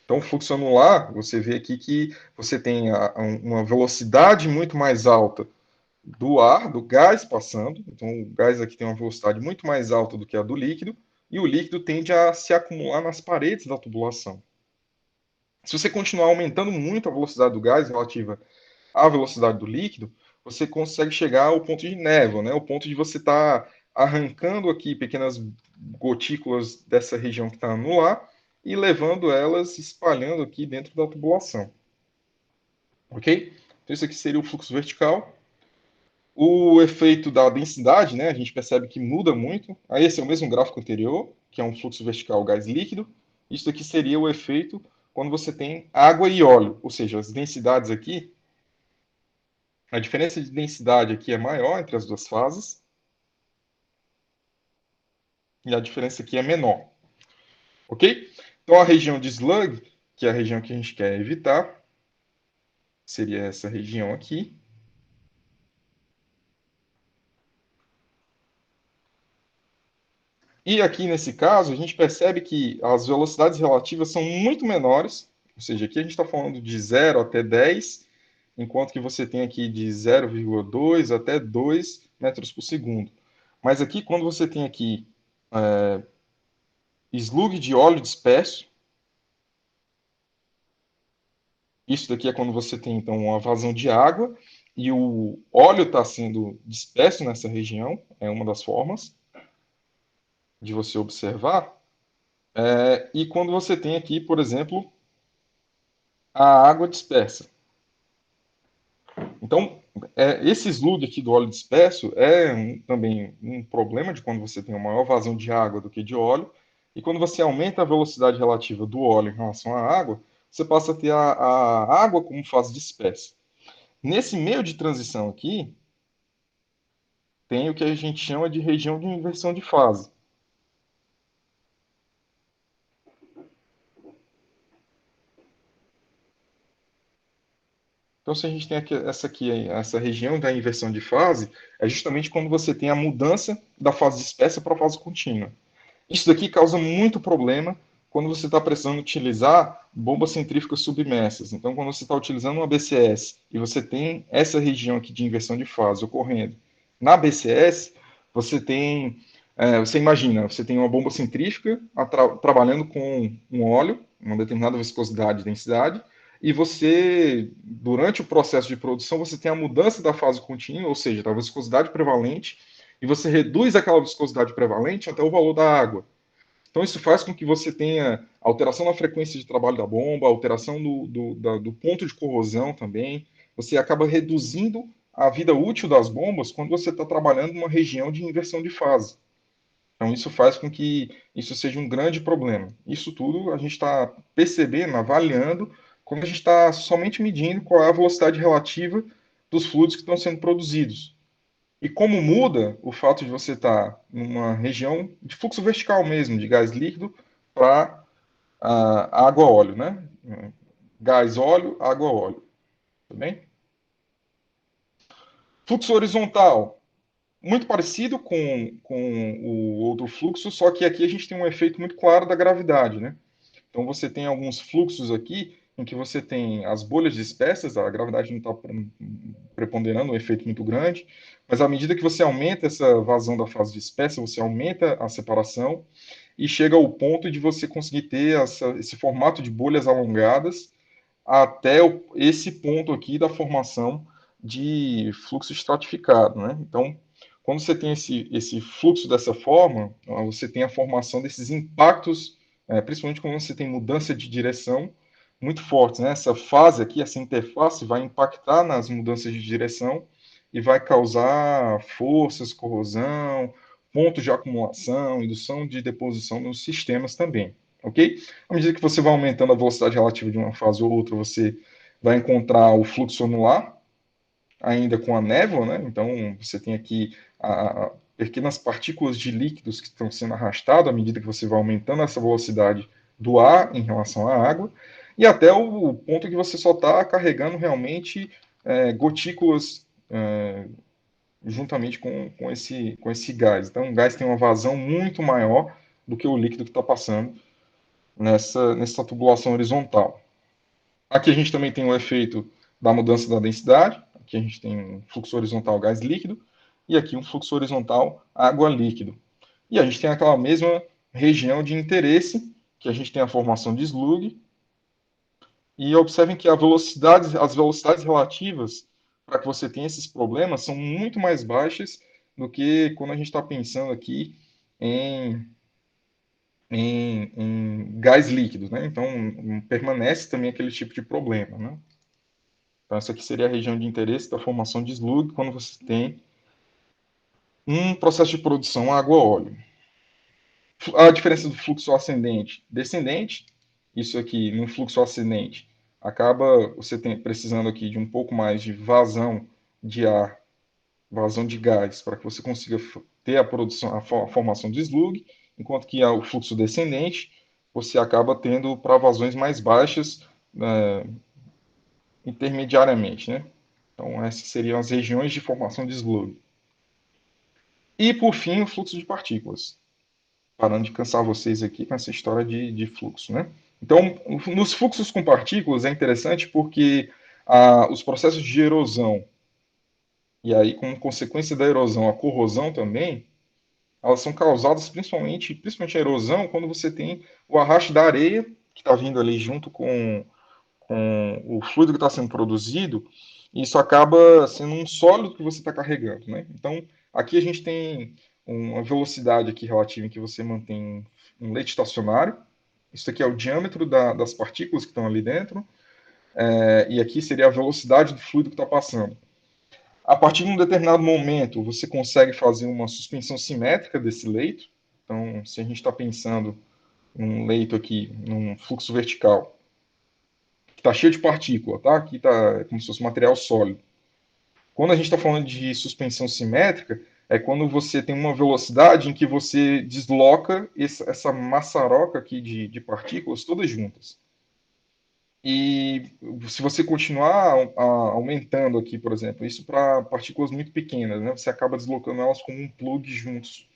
Então, o fluxo anular, você vê aqui que você tem uma velocidade muito mais alta do ar, do gás passando. Então, o gás aqui tem uma velocidade muito mais alta do que a do líquido, e o líquido tende a se acumular nas paredes da tubulação. Se você continuar aumentando muito a velocidade do gás relativa à velocidade do líquido, você consegue chegar ao ponto de névoa, né? O ponto de você estar arrancando aqui pequenas gotículas dessa região que está no ar e levando elas, espalhando aqui dentro da tubulação. Ok? Então, isso aqui seria o fluxo vertical. O efeito da densidade, né? A gente percebe que muda muito. Aí esse é o mesmo gráfico anterior, que é um fluxo vertical gás líquido. Isso aqui seria o efeito quando você tem água e óleo, ou seja, as densidades aqui, a diferença de densidade aqui é maior entre as duas fases e a diferença aqui é menor, ok? Então a região de slug, que é a região que a gente quer evitar, seria essa região aqui. E aqui nesse caso, a gente percebe que as velocidades relativas são muito menores, ou seja, aqui a gente está falando de 0 até 10, enquanto que você tem aqui de 0,2 até 2 metros por segundo. Mas aqui, quando você tem aqui slug de óleo disperso, Isso daqui é quando você tem, então, uma vazão de água e o óleo está sendo disperso nessa região, é uma das formas de você observar. E quando você tem aqui, por exemplo, a água dispersa. Então, esse slug aqui do óleo disperso é também um problema de quando você tem uma maior vazão de água do que de óleo. E quando você aumenta a velocidade relativa do óleo em relação à água, você passa a ter a água como fase dispersa. Nesse meio de transição aqui, tem o que a gente chama de região de inversão de fase. Então, se a gente tem essa região da inversão de fase, é justamente quando você tem a mudança da fase dispersa para a fase contínua. Isso daqui causa muito problema quando você está precisando utilizar bombas centrífugas submersas. Então, quando você está utilizando uma BCS e você tem essa região aqui de inversão de fase ocorrendo na BCS, você imagina, você tem uma bomba centrífuga trabalhando com um óleo, uma determinada viscosidade e densidade, e você, durante o processo de produção, você tem a mudança da fase contínua, ou seja, da viscosidade prevalente, e você reduz aquela viscosidade prevalente até o valor da água. Então, isso faz com que você tenha alteração na frequência de trabalho da bomba, alteração do ponto de corrosão também. Você acaba reduzindo a vida útil das bombas quando você está trabalhando numa região de inversão de fase. Então, isso faz com que isso seja um grande problema. Isso tudo a gente está percebendo, avaliando, quando a gente está somente medindo qual é a velocidade relativa dos fluidos que estão sendo produzidos. E como muda o fato de você estar numa região de fluxo vertical mesmo, de gás líquido para água-óleo, né? Gás-óleo, água-óleo, tá bem? Fluxo horizontal, muito parecido com o outro fluxo, só que aqui a gente tem um efeito muito claro da gravidade, né? Então você tem alguns fluxos aqui em que você tem as bolhas dispersas, a gravidade não está preponderando um efeito muito grande, mas à medida que você aumenta essa vazão da fase dispersa, você aumenta a separação e chega ao ponto de você conseguir ter esse formato de bolhas alongadas até esse ponto aqui da formação de fluxo estratificado, né? Então, quando você tem esse fluxo dessa forma, você tem a formação desses impactos, principalmente quando você tem mudança de direção muito fortes, né? Essa fase aqui, essa interface vai impactar nas mudanças de direção e vai causar forças, corrosão, pontos de acumulação, indução de deposição nos sistemas também, ok? À medida que você vai aumentando a velocidade relativa de uma fase ou outra, você vai encontrar o fluxo anular, ainda com a névoa, né? Então, você tem aqui pequenas partículas de líquidos que estão sendo arrastadas à medida que você vai aumentando essa velocidade do ar em relação à água, e até o ponto que você só está carregando realmente gotículas juntamente com esse gás. Então, o gás tem uma vazão muito maior do que o líquido que está passando nessa tubulação horizontal. Aqui a gente também tem o efeito da mudança da densidade. Aqui a gente tem um fluxo horizontal gás líquido e aqui um fluxo horizontal água líquido. E a gente tem aquela mesma região de interesse, que a gente tem a formação de slug. E observem que as velocidades relativas para que você tenha esses problemas são muito mais baixas do que quando a gente está pensando aqui em em gás líquido, né? Então, permanece também aquele tipo de problema, né? Então, essa aqui seria a região de interesse da formação de slug quando você tem um processo de produção água-óleo. A diferença do fluxo ascendente descendente, isso aqui no fluxo ascendente, acaba você precisando aqui de um pouco mais de vazão de ar, vazão de gás, para que você consiga ter a produção, a formação de slug, enquanto que o fluxo descendente, você acaba tendo para vazões mais baixas intermediariamente, né? Então, essas seriam as regiões de formação de slug. E, por fim, o fluxo de partículas. Parando de cansar vocês aqui com essa história de fluxo, né? Então, nos fluxos com partículas é interessante porque os processos de erosão, e aí, como consequência da erosão, a corrosão também, elas são causadas principalmente a erosão, quando você tem o arraste da areia, que está vindo ali junto com com o fluido que está sendo produzido, e isso acaba sendo um sólido que você está carregando, né? Então, aqui a gente tem uma velocidade aqui relativa em que você mantém um leite estacionário. Isso aqui é o diâmetro das partículas que estão ali dentro, e aqui seria a velocidade do fluido que está passando. A partir de um determinado momento, você consegue fazer uma suspensão simétrica desse leito. Então, se a gente está pensando num leito aqui, num fluxo vertical, que está cheio de partícula, tá? Aqui está como se fosse material sólido. Quando a gente está falando de suspensão simétrica, é quando você tem uma velocidade em que você desloca essa maçaroca aqui de partículas todas juntas. E se você continuar aumentando aqui, por exemplo, isso para partículas muito pequenas, né? Você acaba deslocando elas como um plug juntos.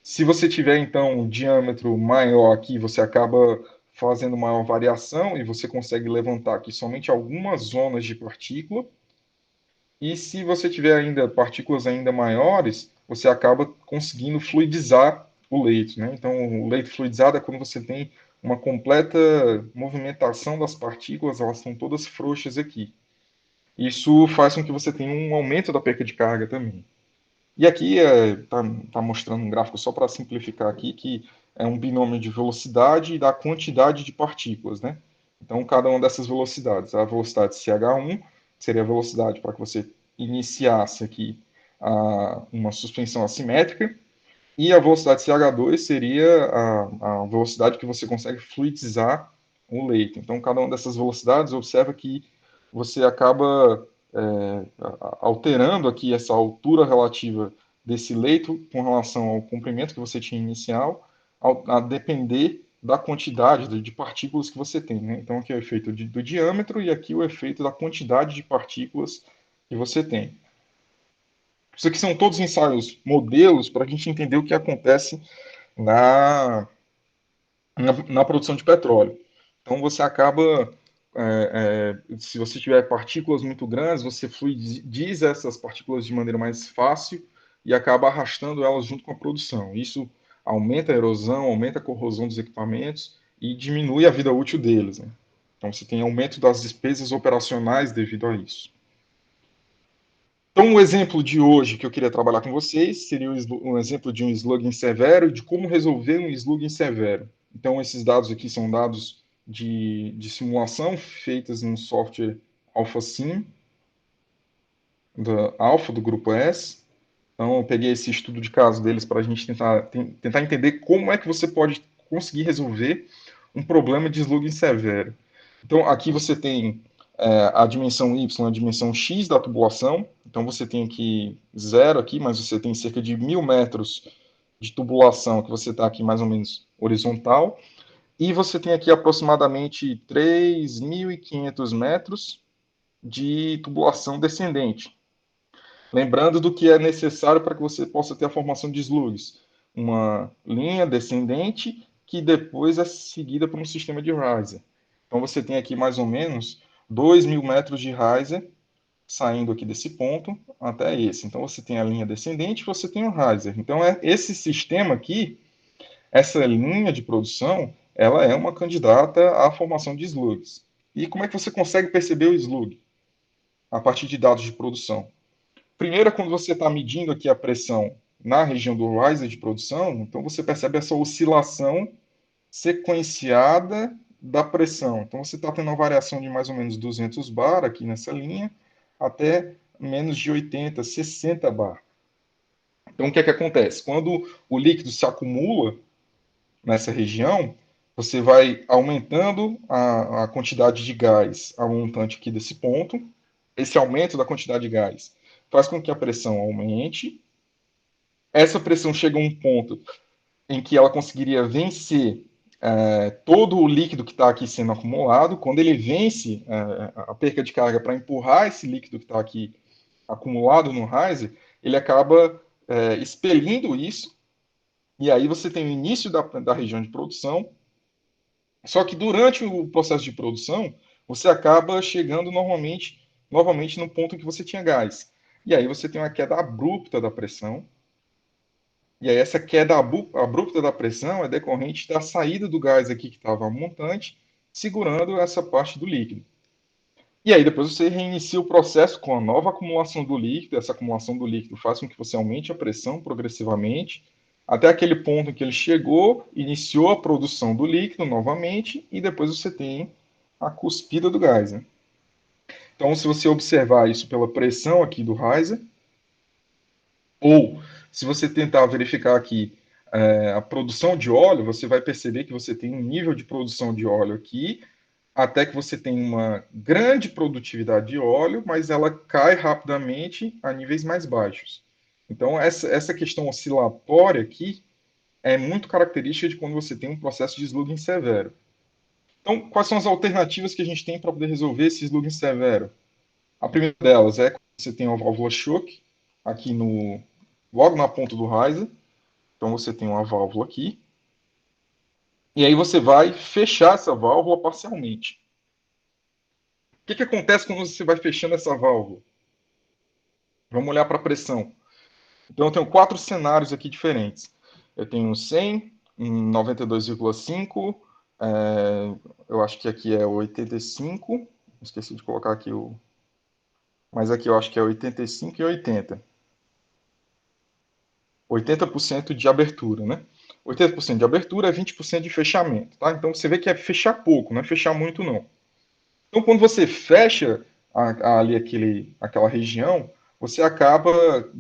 Se você tiver, então, um diâmetro maior aqui, você acaba fazendo maior variação e você consegue levantar aqui somente algumas zonas de partícula. E se você tiver ainda partículas ainda maiores, você acaba conseguindo fluidizar o leito, né? Então, o leito fluidizado é quando você tem uma completa movimentação das partículas, elas estão todas frouxas aqui. Isso faz com que você tenha um aumento da perca de carga também. E aqui tá mostrando um gráfico só para simplificar aqui, que é um binômio de velocidade e da quantidade de partículas, né? Então, cada uma dessas velocidades, a velocidade CH1 seria a velocidade para que você iniciasse aqui uma suspensão assimétrica, e a velocidade CH2 seria a velocidade que você consegue fluidizar o leito. Então, cada uma dessas velocidades, observa que você acaba alterando aqui essa altura relativa desse leito com relação ao comprimento que você tinha inicial, a depender da quantidade de partículas que você tem, né? Então, aqui é o efeito do diâmetro e aqui o efeito da quantidade de partículas que você tem. Isso aqui são todos ensaios modelos para a gente entender o que acontece na, na produção de petróleo. Então, você acaba, se você tiver partículas muito grandes, você fluidiza essas partículas de maneira mais fácil e acaba arrastando elas junto com a produção. Isso aumenta a erosão, aumenta a corrosão dos equipamentos e diminui a vida útil deles, né? Então, você tem aumento das despesas operacionais devido a isso. Então, o exemplo de hoje que eu queria trabalhar com vocês seria um exemplo de um slugging severo e de como resolver um slugging severo. Então, esses dados aqui são dados de simulação feitas no software AlphaSim, da Alpha, do grupo S. Então, eu peguei esse estudo de caso deles para a gente tentar entender como é que você pode conseguir resolver um problema de slugging severo. Então, aqui você tem a dimensão Y, a dimensão X da tubulação. Então, você tem aqui zero aqui, mas você tem cerca de 1.000 metros de tubulação, que você está aqui mais ou menos horizontal. E você tem aqui aproximadamente 3.500 metros de tubulação descendente. Lembrando do que é necessário para que você possa ter a formação de slugs. Uma linha descendente que depois é seguida por um sistema de riser. Então você tem aqui mais ou menos 2.000 metros de riser saindo aqui desse ponto até esse. Então você tem a linha descendente e você tem o riser. Então esse sistema aqui, essa linha de produção, ela é uma candidata à formação de slugs. E como é que você consegue perceber o slug? A partir de dados de produção. Primeiro, é quando você está medindo aqui a pressão na região do riser de produção, então você percebe essa oscilação sequenciada da pressão. Então você está tendo uma variação de mais ou menos 200 bar aqui nessa linha, até menos de 80, 60 bar. Então o que é que acontece? Quando o líquido se acumula nessa região, você vai aumentando a quantidade de gás a montante aqui desse ponto. Esse aumento da quantidade de gás faz com que a pressão aumente. Essa pressão chega a um ponto em que ela conseguiria vencer todo o líquido que está aqui sendo acumulado. Quando ele vence a perca de carga para empurrar esse líquido que está aqui acumulado no riser, ele acaba expelindo isso, e aí você tem o início da região de produção. Só que durante o processo de produção, você acaba chegando novamente no ponto em que você tinha gás. E aí você tem uma queda abrupta da pressão. E aí essa queda abrupta da pressão é decorrente da saída do gás aqui que estava montante segurando essa parte do líquido. E aí depois você reinicia o processo com a nova acumulação do líquido. Essa acumulação do líquido faz com que você aumente a pressão progressivamente, até aquele ponto em que ele chegou, iniciou a produção do líquido novamente, e depois você tem a cuspida do gás, né? Então, se você observar isso pela pressão aqui do riser, ou se você tentar verificar aqui a produção de óleo, você vai perceber que você tem um nível de produção de óleo aqui, até que você tem uma grande produtividade de óleo, mas ela cai rapidamente a níveis mais baixos. Então, essa questão oscilatória aqui é muito característica de quando você tem um processo de slugging severo. Então, quais são as alternativas que a gente tem para poder resolver esse slugging severo? A primeira delas é quando você tem uma válvula choke aqui logo na ponta do riser. Então, você tem uma válvula aqui. E aí você vai fechar essa válvula parcialmente. O que acontece quando você vai fechando essa válvula? Vamos olhar para a pressão. Então, eu tenho 4 cenários aqui diferentes. Eu tenho 100, 92,5, eu acho que aqui é 85, esqueci de colocar aqui mas aqui eu acho que é 85 e 80. 80% de abertura, né? 80% de abertura é 20% de fechamento, tá? Então você vê que é fechar pouco, não é fechar muito não. Então, quando você fecha ali aquela região, você acaba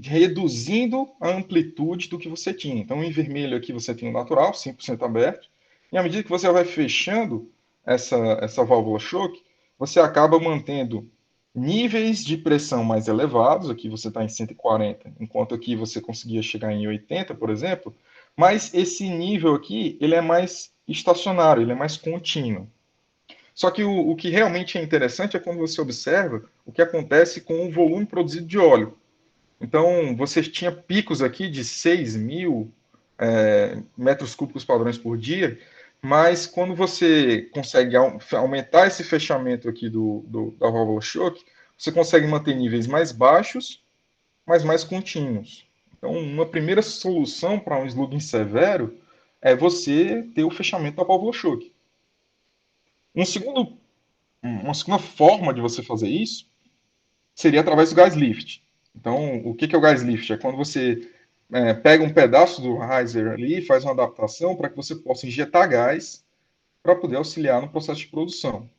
reduzindo a amplitude do que você tinha. Então, em vermelho aqui você tem o natural, 100% aberto, e à medida que você vai fechando essa válvula choque, você acaba mantendo níveis de pressão mais elevados, aqui você está em 140, enquanto aqui você conseguia chegar em 80, por exemplo, mas esse nível aqui, ele é mais estacionário, ele é mais contínuo. Só que o que realmente é interessante é quando você observa o que acontece com o volume produzido de óleo. Então, você tinha picos aqui de 6.000 metros cúbicos padrões por dia, mas quando você consegue aumentar esse fechamento aqui da válvula choke, você consegue manter níveis mais baixos, mas mais contínuos. Então, uma primeira solução para um slugging severo é você ter o fechamento da válvula choke. Uma segunda forma de você fazer isso seria através do gas lift. Então, o que é o gas lift? É quando você pega um pedaço do riser ali e faz uma adaptação para que você possa injetar gás para poder auxiliar no processo de produção.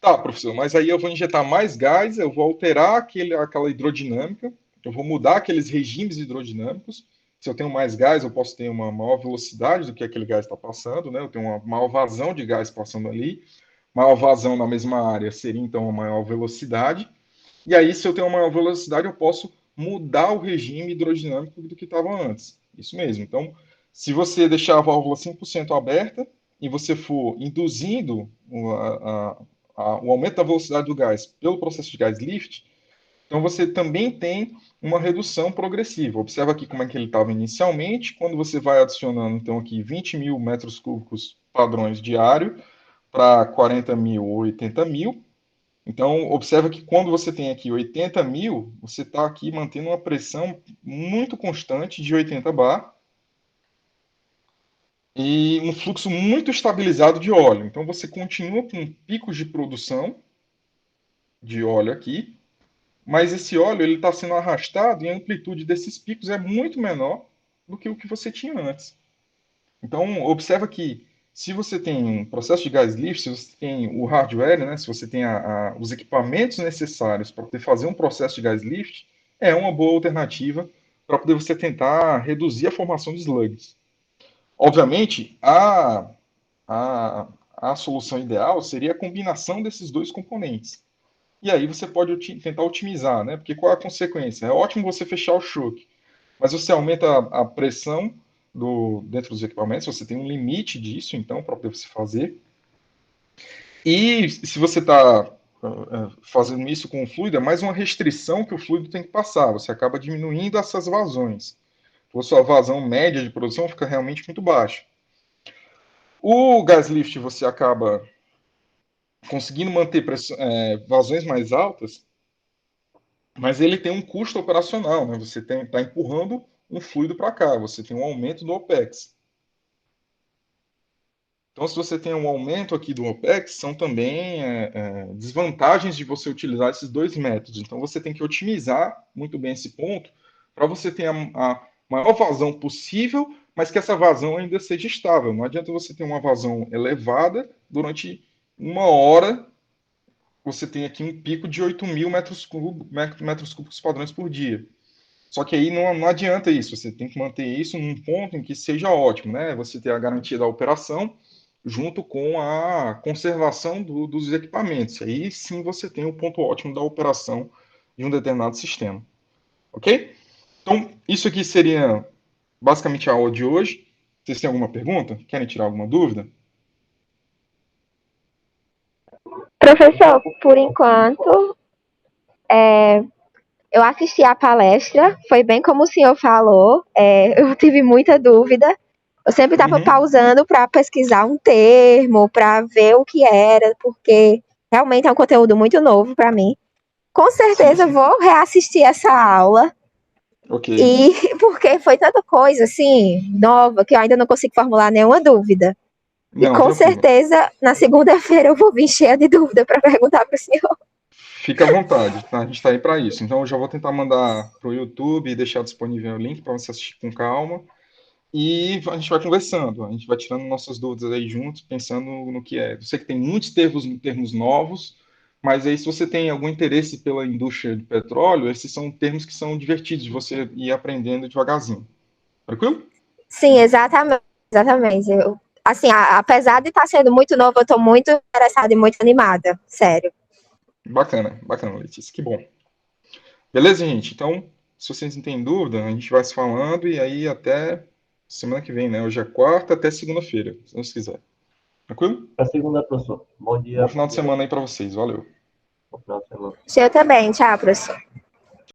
Tá, professor, mas aí eu vou injetar mais gás, eu vou alterar aquela hidrodinâmica, eu vou mudar aqueles regimes hidrodinâmicos. Se eu tenho mais gás, eu posso ter uma maior velocidade do que aquele gás está passando, né? Eu tenho uma maior vazão de gás passando ali. Maior vazão na mesma área seria então uma maior velocidade. E aí, se eu tenho uma maior velocidade, eu posso mudar o regime hidrodinâmico do que estava antes. Isso mesmo. Então, se você deixar a válvula 100% aberta e você for induzindo o aumento da velocidade do gás pelo processo de gás lift, então você também tem uma redução progressiva. Observa aqui como é que ele estava inicialmente, quando você vai adicionando, então, aqui 20.000 metros cúbicos padrões diário para 40.000 ou 80.000. Então, observa que quando você tem aqui 80.000, você está aqui mantendo uma pressão muito constante de 80 bar e um fluxo muito estabilizado de óleo. Então, você continua com picos de produção de óleo aqui, mas esse óleo ele está sendo arrastado e a amplitude desses picos é muito menor do que o que você tinha antes. Então, observa que se você tem um processo de gas lift, se você tem o hardware, né, se você tem os equipamentos necessários para poder fazer um processo de gas lift, é uma boa alternativa para poder você tentar reduzir a formação de slugs. Obviamente, a solução ideal seria a combinação desses dois componentes. E aí você pode tentar otimizar, né? Porque qual é a consequência? É ótimo você fechar o choke, mas você aumenta a pressão dentro dos equipamentos, você tem um limite disso, então, para poder você fazer. E se você está fazendo isso com o fluido, é mais uma restrição que o fluido tem que passar, você acaba diminuindo essas vazões. Então, a sua vazão média de produção fica realmente muito baixa. O gas lift você acaba conseguindo manter vazões mais altas, mas ele tem um custo operacional, né? Você está empurrando um fluido para cá, você tem um aumento do OPEX. Então, se você tem um aumento aqui do OPEX, são também desvantagens de você utilizar esses dois métodos. Então, você tem que otimizar muito bem esse ponto para você ter a maior vazão possível, mas que essa vazão ainda seja estável. Não adianta você ter uma vazão elevada durante uma hora, você tem aqui um pico de 8.000 metros cúbicos padrões por dia. Só que aí não adianta isso, você tem que manter isso num ponto em que seja ótimo, né? Você ter a garantia da operação junto com a conservação dos equipamentos. Aí sim você tem o ponto ótimo da operação de um determinado sistema. Ok? Então, isso aqui seria basicamente a aula de hoje. Vocês têm alguma pergunta? Querem tirar alguma dúvida? Professor, por enquanto, eu assisti a palestra, foi bem como o senhor falou, eu tive muita dúvida. Eu sempre estava Uhum. pausando para pesquisar um termo, para ver o que era, porque realmente é um conteúdo muito novo para mim. Com Sim, certeza sim. vou reassistir essa aula, Ok. e porque foi tanta coisa assim, nova, que eu ainda não consigo formular nenhuma dúvida. E Não, com tranquilo. certeza, na segunda-feira eu vou vir cheia de dúvida para perguntar para o senhor. Fica à vontade, tá? A gente está aí para isso. Então, eu já vou tentar mandar para o YouTube e deixar disponível o link para você assistir com calma. E a gente vai conversando, a gente vai tirando nossas dúvidas aí juntos, pensando no que é. Eu sei que tem muitos termos novos, mas aí se você tem algum interesse pela indústria de petróleo, esses são termos que são divertidos de você ir aprendendo devagarzinho. Tranquilo? Sim, exatamente. Exatamente. Assim, apesar de estar sendo muito novo, eu estou muito interessada e muito animada. Sério. Bacana, bacana, Letícia, que bom. Beleza, gente? Então, se vocês não têm dúvida, a gente vai se falando e aí até semana que vem, né? Hoje é quarta, até segunda-feira, se Deus quiser. Tranquilo? Para a segunda, professor. Bom Bom dia. final de semana aí para vocês. Valeu. Bom final de semana. Eu também. Tchau, professor.